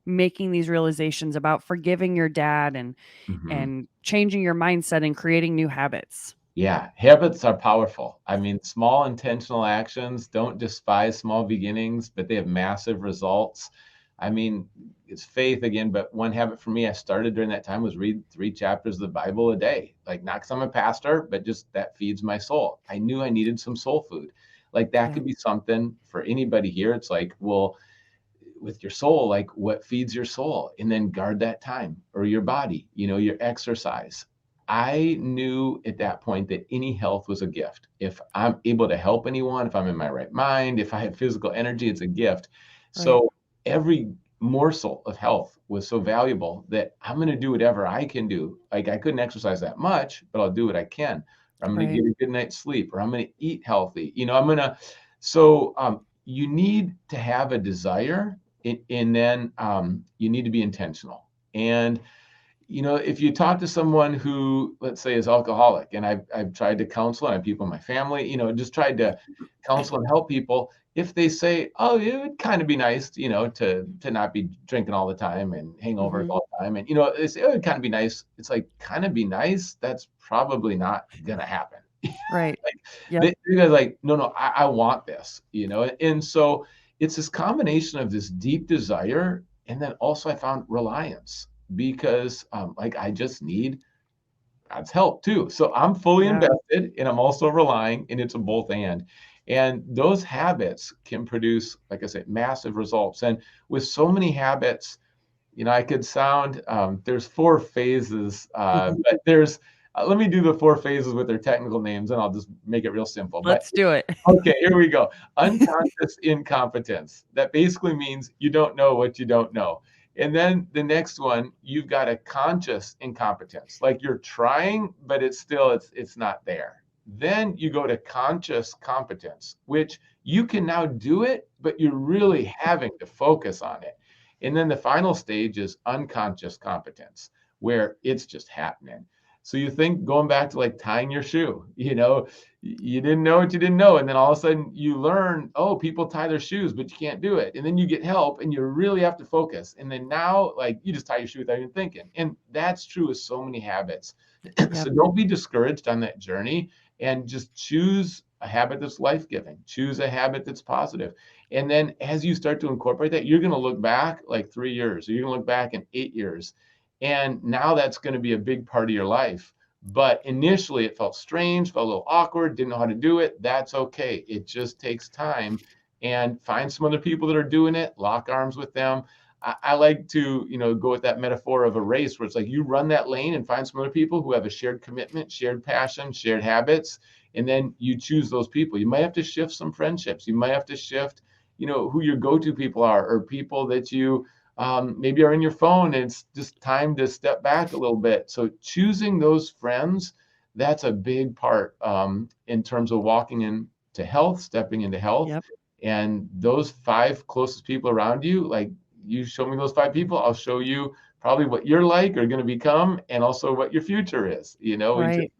making these realizations about forgiving your dad
mhm.
and changing your mindset and creating new habits?
Yeah, habits are powerful. I mean, small intentional actions, don't despise small beginnings, but they have massive results. I mean, it's faith again, but one habit for me I started during that time was read 3 chapters of the Bible a day. Like, not because I'm a pastor, but just that feeds my soul. I knew I needed some soul food. Like, that
Yeah.
could be something for anybody here. It's like, well, with your soul, like what feeds your soul, and then guard that time, or your body, your exercise. I knew at that point that any health was a gift. If I'm able to help anyone, if I'm in my right mind, if I have physical energy, it's a gift.
Right.
So every morsel of health was so valuable that I'm going to do whatever I can do. Like, I couldn't exercise that much, but I'll do what I can. Or I'm going to
Right.
get a good night's sleep, or I'm going to eat healthy. I'm going to. So you need to have a desire, and then you need to be intentional. And if you talk to someone who, let's say, is alcoholic, and I've tried to counsel, and I have people in my family, just tried to counsel and help people. If they say, "Oh, it would kind of be nice, to not be drinking all the time and hangovers
Mhm.
all the time," and they say, "Oh, it'd kind of be nice." It's like, kind of be nice. That's probably not gonna happen.
Right.
Like,
Yep.
you guys like, no, no, I want this, and so it's this combination of this deep desire, and then also I found reliance, because like, I just need God's help too. So I'm fully
Yeah.
invested and I'm also relying, and it's a both and those habits can produce, like I said, massive results. And with so many habits, I could sound, there's 4 phases,
Mhm.
but there's, let me do the 4 phases with their technical names, and I'll just make it real simple. But
Let's do it.
okay, here we go. Unconscious incompetence. That basically means you don't know what you don't know. And then the next one, you've got a conscious incompetence. Like, you're trying, but it's not there. Then you go to conscious competence, which you can now do it, but you're really having to focus on it. And then the final stage is unconscious competence, where it's just happening. So you think, going back to like tying your shoe, you didn't know what you didn't know. And then all of a sudden you learn, oh, people tie their shoes, but you can't do it. And then you get help and you really have to focus. And then now, like, you just tie your shoe without even thinking. And that's true with so many habits. So
Yep.
don't be discouraged on that journey, and just choose a habit that's life giving, choose a habit that's positive. And then as you start to incorporate that, you're going to look back like 3 years, or you're going to look back in 8 years. And now that's going to be a big part of your life. But initially it felt strange, felt a little awkward, didn't know how to do it. That's okay. It just takes time. And find some other people that are doing it, lock arms with them. I like to, go with that metaphor of a race, where it's like, you run that lane and find some other people who have a shared commitment, shared passion, shared habits, and then you choose those people. You might have to shift some friendships. You might have to shift, who your go-to people are, or people that you maybe are in your phone, and it's just time to step back a little bit. So choosing those friends, that's a big part, in terms of walking into health, stepping into health.
Yep.
And those 5 closest people around you, like, you show me those 5 people, I'll show you probably what you're like or going to become, and also what your future is.
Right.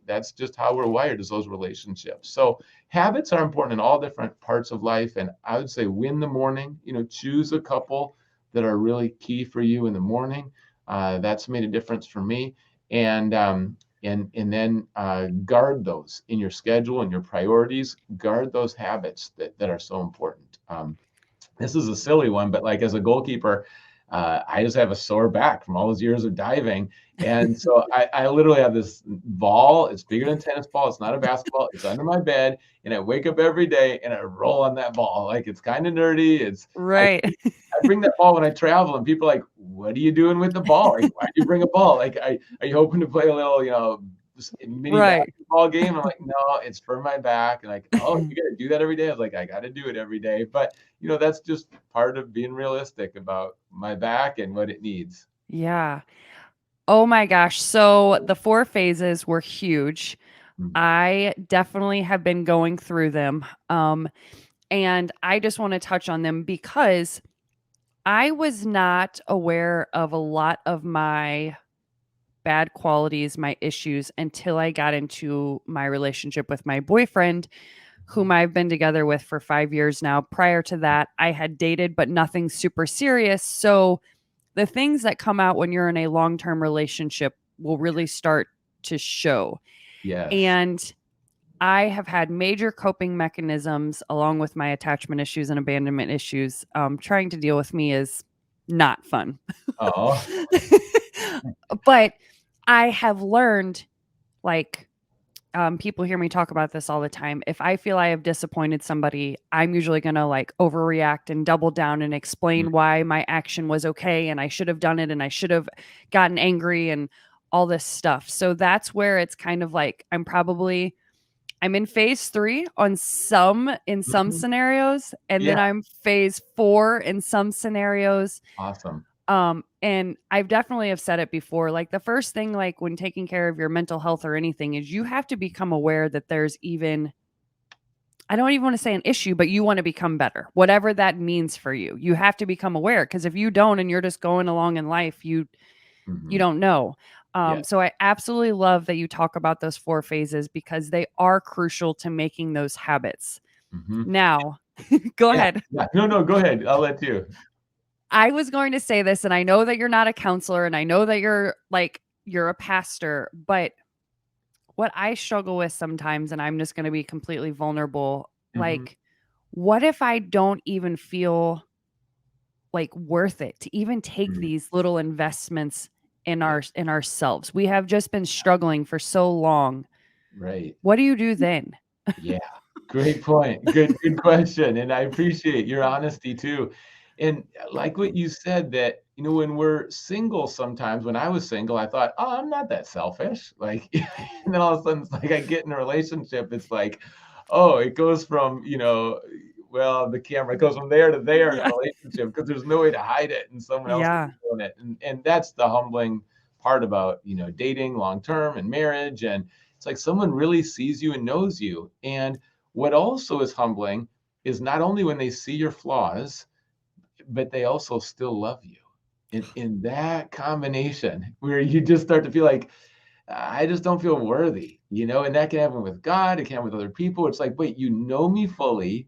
That's just how we're wired, is those relationships. So habits are important in all different parts of life. And I would say, win the morning, choose a couple that are really key for you in the morning. That's made a difference for me. And then guard those in your schedule and your priorities. Guard those habits that are so important. this is a silly one, but like as a goalkeeper, I just have a sore back from all those years of diving. And so I literally have this ball. It's bigger than a tennis ball. It's not a basketball. It's under my bed. And I wake up every day and I roll on that ball. Like it's kind of nerdy. I,
Right.
I bring that ball when I travel, and people are like, what are you doing with the ball? Like, why do you bring a ball? Like, are you hoping to play a little, mini
Right.
basketball game? I'm like, no, it's for my back. And like, oh, you got to do that every day. I was like, I got to do it every day. But, that's just part of being realistic about my back and what it needs.
Yeah. Oh my gosh. So the 4 phases were huge.
Mhm.
I definitely have been going through them. And I just want to touch on them because I was not aware of a lot of my bad qualities, my issues, until I got into my relationship with my boyfriend, whom I've been together with for 5 years now. Prior to that, I had dated, but nothing super serious. So the things that come out when you're in a long-term relationship will really start to show.
Yes.
And I have had major coping mechanisms along with my attachment issues and abandonment issues. Trying to deal with me is not fun.
Oh,
But I have learned, like, people hear me talk about this all the time. If I feel I have disappointed somebody, I'm usually going to like overreact and double down and explain why my action was okay and I should have done it and I should have gotten angry and all this stuff. So that's where it's kind of like I'm in phase 3 in some
mhm.
scenarios, and
Yeah.
then I'm phase 4 in some scenarios.
Awesome.
And I've definitely have said it before. Like the first thing, like when taking care of your mental health or anything, is you have to become aware that there's even, I don't even want to say an issue, but you want to become better, whatever that means for you. You have to become aware, because if you don't and you're just going along in life, you
Mhm.
don't know.
Yeah.
So I absolutely love that you talk about those 4 phases because they are crucial to making those habits.
Mhm.
Now, go
Yeah.
ahead.
Yeah. No, no, go ahead. I'll let you.
I was going to say this, and I know that you're not a counselor, and I know that you're a pastor, but what I struggle with sometimes, and I'm just going to be completely vulnerable,
Mhm.
like, what if I don't even feel like worth it to even take
Mm.
these little investments
Yeah.
in ourselves? We have just been struggling for so long.
Right.
What do you do then?
Yeah, great point. Good question, and I appreciate your honesty too. And like what you said that, when we're single sometimes, when I was single, I thought, "Oh, I'm not that selfish." Like, and then all of a sudden it's like I get in a relationship, it's like, oh, it goes from, well, the camera goes from there to there in a
Yeah.
relationship because there's no way to hide it and someone else is
Yeah.
doing it. And that's the humbling part about, dating long term and marriage. And it's like someone really sees you and knows you. And what also is humbling is not only when they see your flaws, but they also still love you. In that combination where you just start to feel like, I just don't feel worthy, and that can happen with God, it can happen with other people. It's like, wait, you know me fully.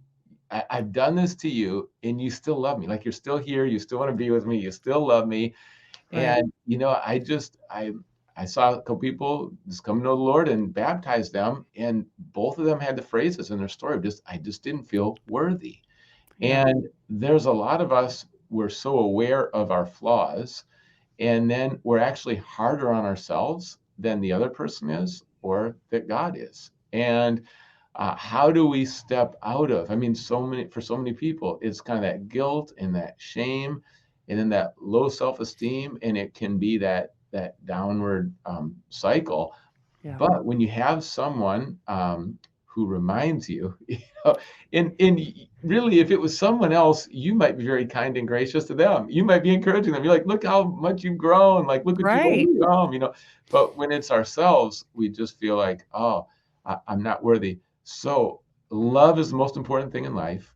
I've done this to you, and you still love me. Like you're still here, you still want to be with me, you still love me.
Right.
And I saw a couple people just come to know the Lord and baptize them, and both of them had the phrases in their story of just I just didn't feel worthy.
Yeah.
And there's a lot of us, we're so aware of our flaws, and then we're actually harder on ourselves than the other person is or that God is. And how do we step out of? I mean, for so many people, it's kind of that guilt and that shame, and then that low self-esteem, and it can be that downward cycle.
Yeah.
But when you have someone who reminds you, and really, if it was someone else, you might be very kind and gracious to them. You might be encouraging them. You're like, look how much you've grown. Like, look what you've
Right.
overcome. But when it's ourselves, we just feel like, oh, I'm not worthy. So love is the most important thing in life,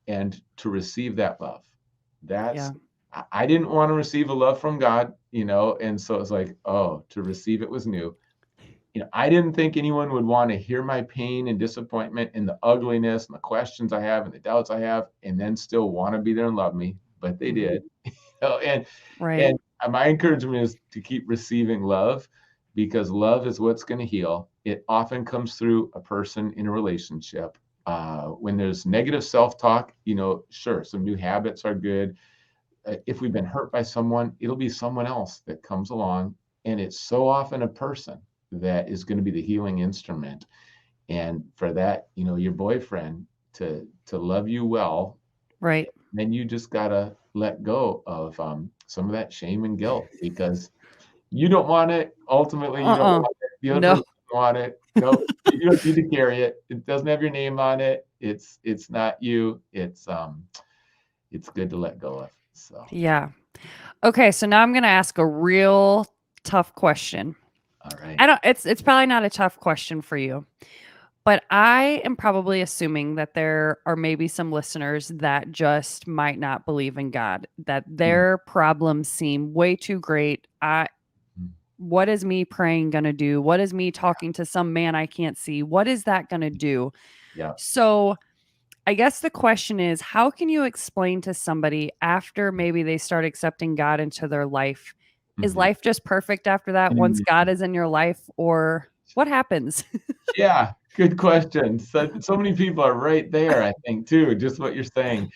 and to receive that love. That's
Yeah.
I didn't want to receive a love from God, and so it's like, oh, to receive it was new. I didn't think anyone would want to hear my pain and disappointment and the ugliness and the questions I have and the doubts I have, and then still want to be there and love me, but they
Mhm.
did. And
Right.
and my encouragement is to keep receiving love, because love is what's going to heal. It often comes through a person in a relationship. When there's negative self-talk, sure, some new habits are good. If we've been hurt by someone, it'll be someone else that comes along, and it's so often a person that is going to be the healing instrument. And for that, your boyfriend to love you well,
Right.
then you just gotta let go of some of that shame and guilt, because you don't want it. Ultimately, you don't
Uh-uh.
want it. The other
No.
person doesn't want it. No, you don't need to carry it. It doesn't have your name on it. It's not you. It's good to let go of. So,
Yeah. Okay, so now I'm going to ask a real tough question.
all right.
I don't it's probably not a tough question for you, but I am probably assuming that there are maybe some listeners that just might not believe in God, that
Mhm,
their problems seem way too great.
mhm.
What is me praying going to do? What is me talking to some man I can't see? What is that going to do?
Yeah.
So, I guess the question is, how can you explain to somebody after maybe they start accepting God into their life? Is
Mhm.
life just perfect after that once
Mm.
God is in your life, or what happens?
Yeah, good question. So many people are right there, I think, too, just what you're saying.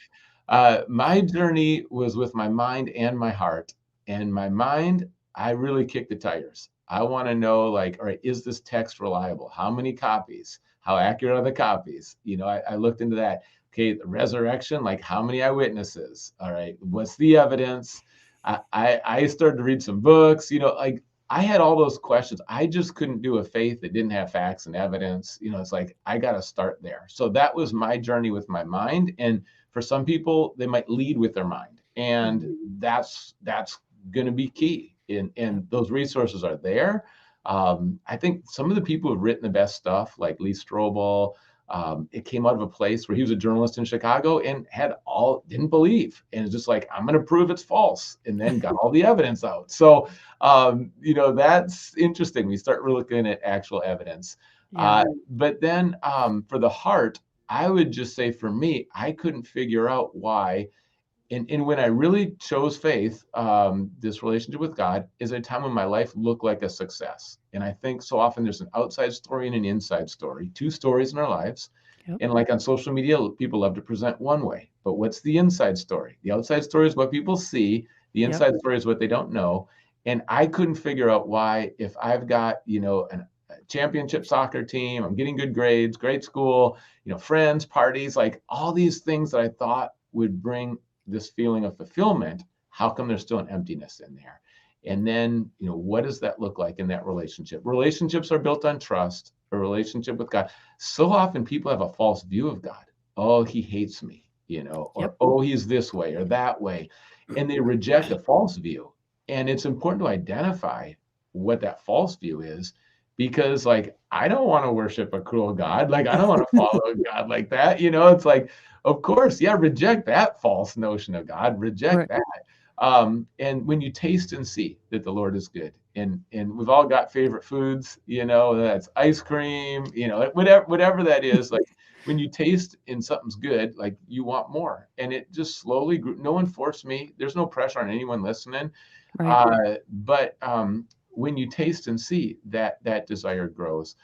My journey was with my mind and my heart. And my mind, I really kicked the tires. I want to know, like, all right, is this text reliable? How many copies? How accurate are the copies? I looked into that. Okay, the resurrection, like, how many eyewitnesses? All right, what's the evidence? I started to read some books. Like, I had all those questions. I just couldn't do a faith that didn't have facts and evidence. It's like I got to start there. So that was my journey with my mind. And for some people, they might lead with their mind, and
Mhm.
that's going to be key. And those resources are there. I think some of the people who've written the best stuff, like Lee Strobel, it came out of a place where he was a journalist in Chicago and didn't believe, and it's just like, I'm going to prove it's false, and then got all the evidence out. So that's interesting. We start looking at actual evidence.
Yeah.
But then for the heart, I would just say, for me, I couldn't figure out why. And when I really chose faith, this relationship with God, is a time when my life looked like a success. And I think so often there's an outside story and an inside story, two stories in our lives.
Yep.
And like on social media, people love to present one way. But what's the inside story? The outside story is what people see, the
Yep.
inside story is what they don't know. And I couldn't figure out why, if I've got, a championship soccer team, I'm getting good grades, great school, friends, parties, like all these things that I thought would bring this feeling of fulfillment, how come there's still an emptiness in there? And then, what does that look like in that relationship? Relationships are built on trust, a relationship with God. So often people have a false view of God. Oh, he hates me,
Yep.
or oh, he's this way or that way. And they reject a false view. And it's important to identify what that false view is, because, like, I don't want to worship a cruel God. Like, I don't want to follow a God like that. It's like, of course, yeah, reject that false notion of God, reject
Right.
that. And when you taste and see that the Lord is good, and we've all got favorite foods, that's ice cream, whatever that is, like, when you taste and something's good, like, you want more, and it just slowly grew. No one forced me. There's no pressure on anyone listening.
Right.
But when you taste and see, that desire grows.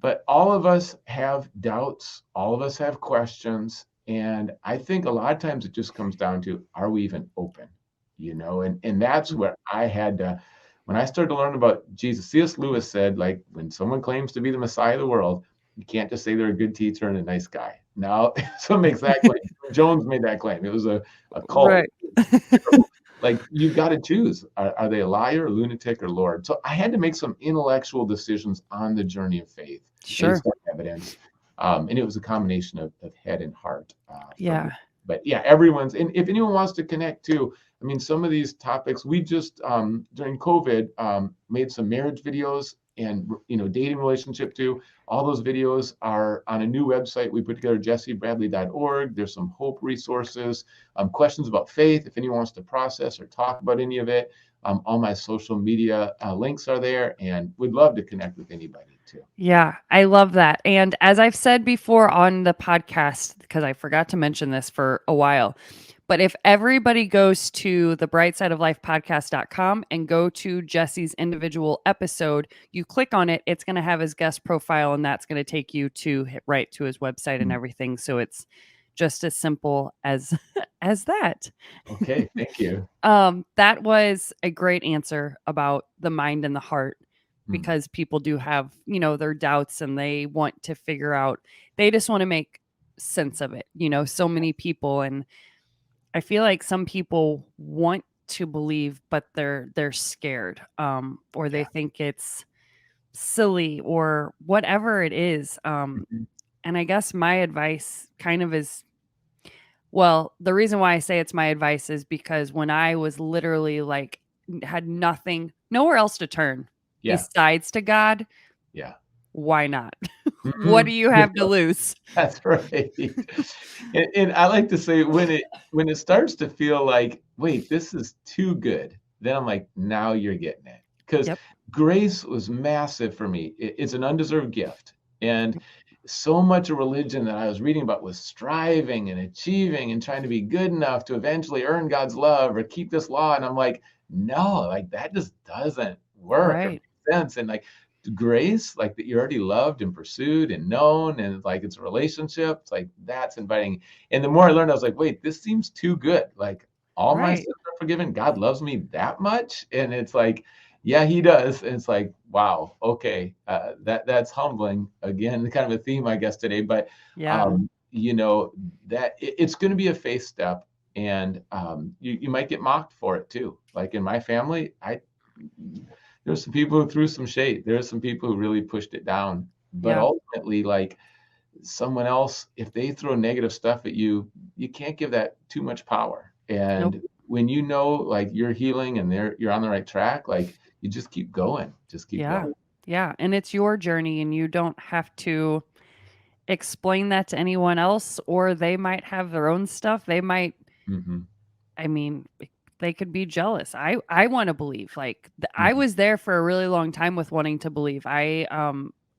But all of us have doubts, all of us have questions, and I think a lot of times it just comes down to, are we even open? And that's
Mm.
where I had to, when I started to learn about Jesus. C.S. Lewis said, like, when someone claims to be the Messiah of the world, you can't just say they're a good teacher and a nice guy. Now, someone makes that claim. Jones made that claim. It was a cult.
Right.
Like, you've got to choose. Are they a liar, a lunatic, or Lord? So I had to make some intellectual decisions on the journey of faith
Sure.
based on evidence. And it was a combination of head and heart for me.
Yeah.
But yeah, and if anyone wants to connect too, I mean, some of these topics, we just, during COVID, made some marriage videos, and, dating, relationship too. All those videos are on a new website we put together, jessebradley.org. There's some hope resources, questions about faith, if anyone wants to process or talk about any of it. All my social media links are there, and we'd love to connect with anybody too.
Yeah, I love that. And as I've said before on the podcast, because I forgot to mention this for a while, But if everybody goes to the brightsideoflifepodcast.com and go to Jesse's individual episode, you click on it, it's going to have his guest profile, and that's going to take you to right to his website and everything. So it's just as simple as as that.
Okay, thank you.
That was a great answer about the mind and the heart,
Mm,
because people do have, their doubts, and they want to figure out, they just want to make sense of it. So many people, and I feel like some people want to believe, but they're scared, or
yeah.
they think it's silly or whatever it is.
Mhm.
And I guess my advice kind of is, well, the reason why I say it's my advice is because when I was literally like had nothing, nowhere else to turn
Yeah,
besides to God,
yeah.
why not? What do
Mhm.
you have to lose?
That's right. And I like to say when it starts to feel like, wait, this is too good, then I'm like, now you're getting it. Because
Yep.
grace was massive for me. It's an undeserved gift. And so much of religion that I was reading about was striving and achieving and trying to be good enough to eventually earn God's love or keep this law. And I'm like, no, like that just doesn't work or
Right.
make sense. And like grace, like that you're already loved and pursued and known, and like it's a relationship, it's like that's inviting. And the more I learned, I was like, wait, this seems too good. Like all my
Right.
sins are forgiven. God loves me that much. And it's like, yeah, he does. And it's like, wow, okay. That's humbling. Again, kind of a theme, I guess, today. But
Yeah.
that it's going to be a faith step. And you might get mocked for it too. Like in my family, there's some people who threw some shade. There's some people who really pushed it down. But
Yeah.
ultimately, like someone else, if they throw negative stuff at you, you can't give that too much power.
Nope.
And when you know like you're healing and you're on the right track, like you just keep going. Just keep
Yeah.
going.
Yeah. And it's your journey, and you don't have to explain that to anyone else, or they might have their own stuff. They might,
Hmm.
I mean, they could be jealous. I want to believe. Like I
Hmm.
was there for a really long time with wanting to believe. I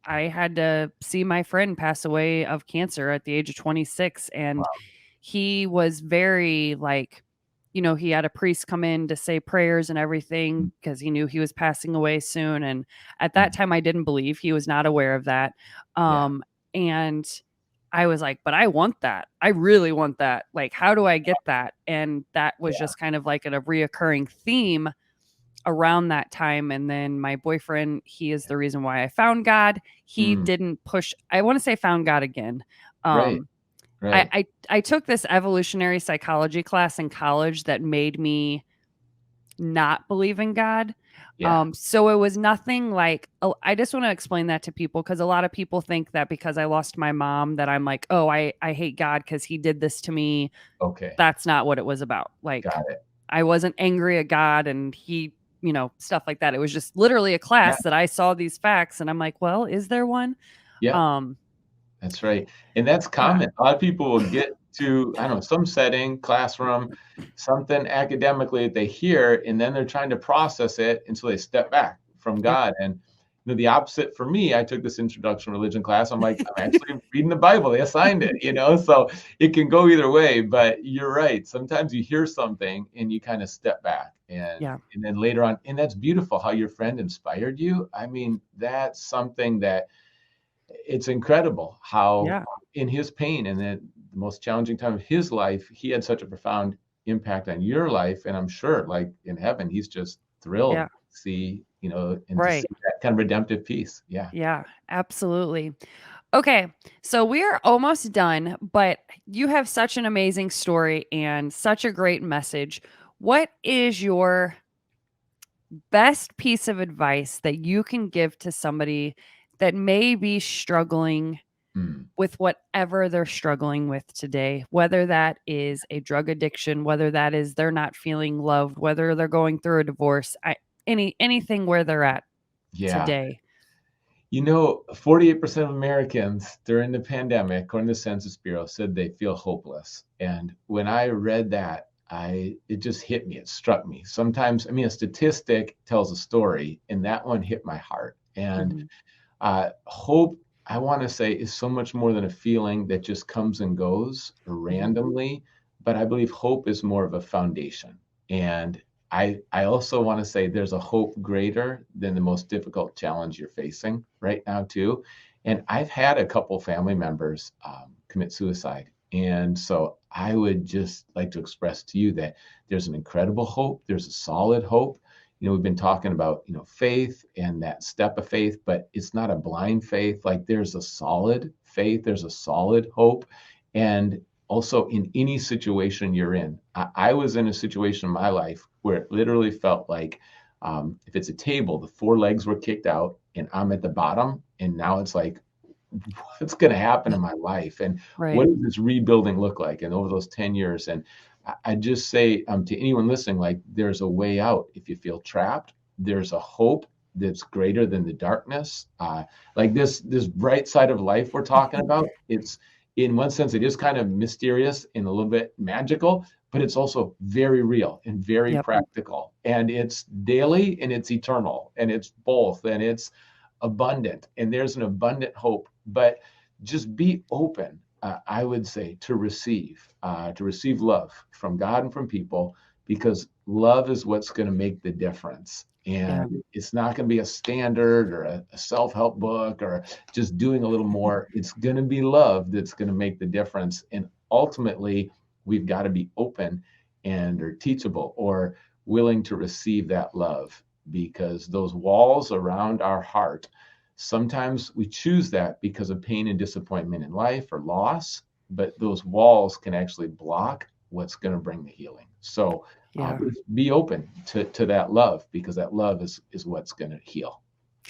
had to see my friend pass away of cancer at the age of 26, and
Wow.
he was very like, he had a priest come in to say prayers and everything because he knew he was passing away soon. And at that
Mhm.
time, I didn't believe. He was not aware of that.
Yeah.
And I was like, but I want that. I really want that. Like, how do I get that? And that was
Yeah.
just kind of like a reoccurring theme around that time. And then my boyfriend, he is the reason why I found God. He
Mm.
didn't push, I want to say found God again.
Right.
Um, I,
Right.
I I took this evolutionary psychology class in college that made me not believe in God.
Yeah.
So it was nothing like, oh, I just want to explain that to people, because a lot of people think that because I lost my mom that I'm like, oh, I hate God because he did this to me.
Okay.
That's not what it was about. Like
Got it.
I wasn't angry at God and he, stuff like that. It was just literally a
Yeah.
class that I saw these facts and I'm like, well, is there one?
Yeah.
Um,
That's right, and that's
yeah.
common. A lot of people will get to, I don't know, some setting, classroom, something academically that they hear, and then they're trying to process it until they step back from
Yep.
God. And the opposite for me, I took this introduction to religion class. I'm like, I'm actually reading the Bible. They assigned it. So it can go either way. But you're right. Sometimes you hear something and you kind of step back, and
Yeah.
and then later on, and that's beautiful how your friend inspired you. I mean, that's something that it's incredible how
Yeah.
in his pain and the most challenging time of his life, he had such a profound impact on your life. And I'm sure like in heaven, he's just thrilled
Yeah.
to see, and to see
Right.
that kind of redemptive piece. Yeah.
Yeah. Absolutely. Okay, so we're almost done, but you have such an amazing story and such a great message. What is your best piece of advice that you can give to somebody that may be struggling
Mm.
with whatever they're struggling with today? Whether that is a drug addiction, whether that is they're not feeling loved, whether they're going through a divorce, anything where they're at
Yeah.
today.
48% of Americans during the pandemic, according to the Census Bureau, said they feel hopeless. And when I read that, it just hit me. It struck me. Sometimes, I mean, a statistic tells a story, and that one hit my heart. And
Mhm.
hope, I want to say, is so much more than a feeling that just comes and goes
Mhm.
randomly. but I believe hope is more of a foundation. And I also want to say there's a hope greater than the most difficult challenge you're facing right now, too. And I've had a couple family members commit suicide. And so I would just like to express to you that there's an incredible hope. There's a solid hope. We've been talking about, faith and that step of faith, but it's not a blind faith. Like there's a solid faith, there's a solid hope. And also in any situation you're in, I was in a situation in my life where it literally felt like if it's a table, the four legs were kicked out and I'm at the bottom. And now it's like, what's going to happen in my life? And
Right.
what does this rebuilding look like? And over those 10 years, and I just say to anyone listening, like there's a way out. If you feel trapped, there's a hope that's greater than the darkness. Like this bright side of life we're talking about, it's in one sense, it is kind of mysterious and a little bit magical, but it's also very real and very
Yep.
practical. And it's daily and it's eternal and it's both and it's abundant. And there's an abundant hope, but just be open, I would say, to receive love from God and from people, because love is what's going to make the difference.
Yeah.
And it's not going to be a standard or a self-help book or just doing a little more. It's going to be love that's going to make the difference. And ultimately, we've got to be open and or teachable or willing to receive that love, because those walls around our heart, sometimes we choose that because of pain and disappointment in life or loss, but those walls can actually block what's going to bring the healing. So
Yeah.
be open to that love, because that love is what's going to heal.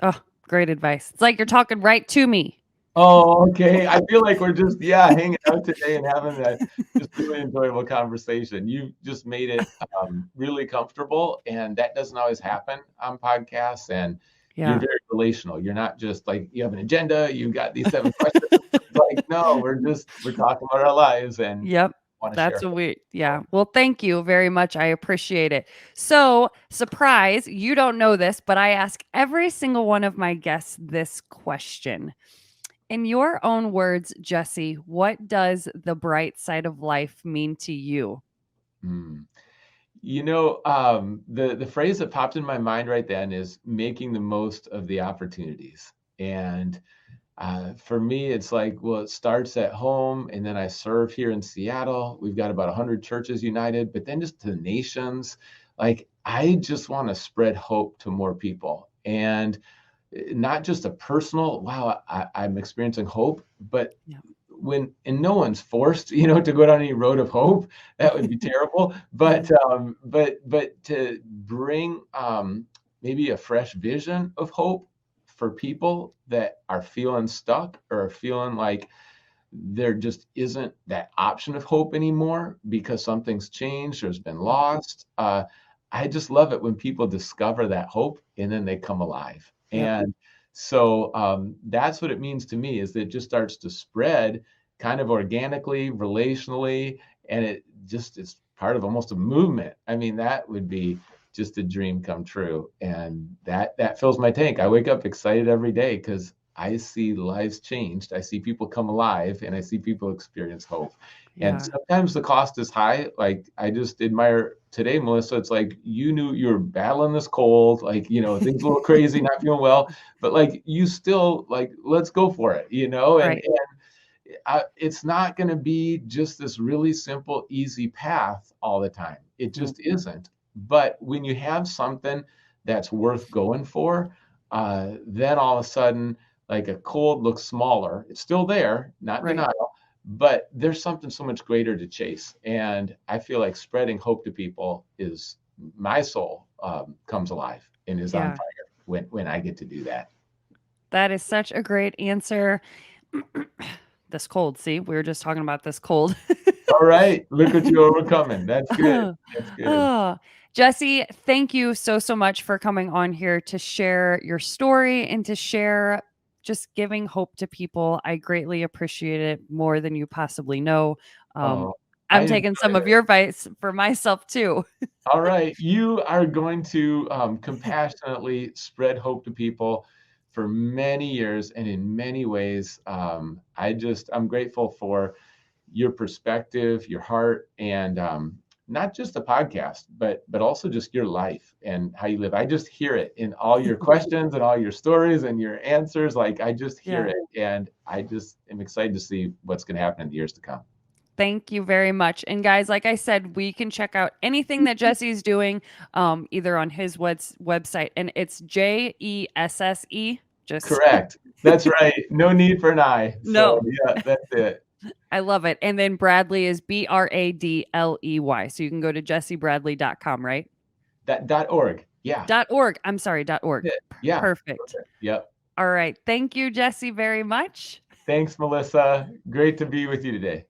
Oh, great advice. It's like you're talking right to me.
Oh, okay. I feel like we're just, hanging out today and having that just really enjoyable conversation. You just made it really comfortable, and that doesn't always happen on podcasts. And you're
Yeah.
very relational. You're not just like you have an agenda, you've got these 7 questions. It's like, no, we're talking about our lives and
Yep.
want to
That's
share.
what yeah. Well, thank you very much. I appreciate it. So, surprise, you don't know this, but I ask every single one of my guests this question. In your own words, Jesse, what does the bright side of life mean to you?
Mm. The phrase that popped in my mind right then is making the most of the opportunities. And for me, it's like, well, it starts at home, and then I serve here in Seattle. We've got about 100 churches united, but then just to the nations. Like, I just want to spread hope to more people, and not just a personal, wow, I'm experiencing hope, but
Yeah.
and no one's forced, to go down any road of hope. That would be terrible. But to bring maybe a fresh vision of hope for people that are feeling stuck or are feeling like there just isn't that option of hope anymore because something's changed or has been lost. I just love it when people discover that hope and then they come alive.
Yep.
And so that's what it means to me, is that it just starts to spread kind of organically, relationally, and it just is part of almost a movement. I mean, that would be just a dream come true. And that fills my tank. I wake up excited every day because I see lives changed. I see people come alive, and I see people experience hope. And
Yeah.
sometimes the cost is high. Like I just admire today, Melissa. It's like you knew you were battling this cold, like things a little crazy, not feeling well, but like you still like let's go for it,
Right.
and it's not going to be just this really simple, easy path all the time. It
No.
just isn't. But when you have something that's worth going for, then all of a sudden, like a cold looks smaller. It's still there, not
Right.
denial, but there's something so much greater to chase. And I feel like spreading hope to people is my soul comes alive and is on
Yeah.
fire when I get to do that.
That is such a great answer. This cold, see, we were just talking about this cold.
All right, look what you're overcoming. That's good. That's good.
Oh, Jesse, thank you so much for coming on here to share your story and to share just giving hope to people. I greatly appreciate it more than you possibly know. Um,
Oh, I
I'm
enjoyed
taking some of
it.
your advice for myself too.
All right, you are going to compassionately spread hope to people for many years and in many ways. I'm grateful for your perspective, your heart, and not just the podcast, but also just your life and how you live. I just hear it in all your questions and all your stories and your answers. Like I just hear
Yeah.
it, and I just am excited to see what's going to happen in the years to come.
Thank you very much. And guys, like I said, we can check out anything that Jesse's doing, either on his website, and it's JESSE. Just
Correct. That's right. No need for an I. So
no,
yeah, that's it.
I love it. And then Bradley is BRADLEY. So you can go to jessebradley.com, right?
.org. Yeah.
.org. I'm sorry, .org.
Yeah.
Perfect.
Yep.
All right. Thank you, Jesse, very much.
Thanks, Melissa. Great to be with you today.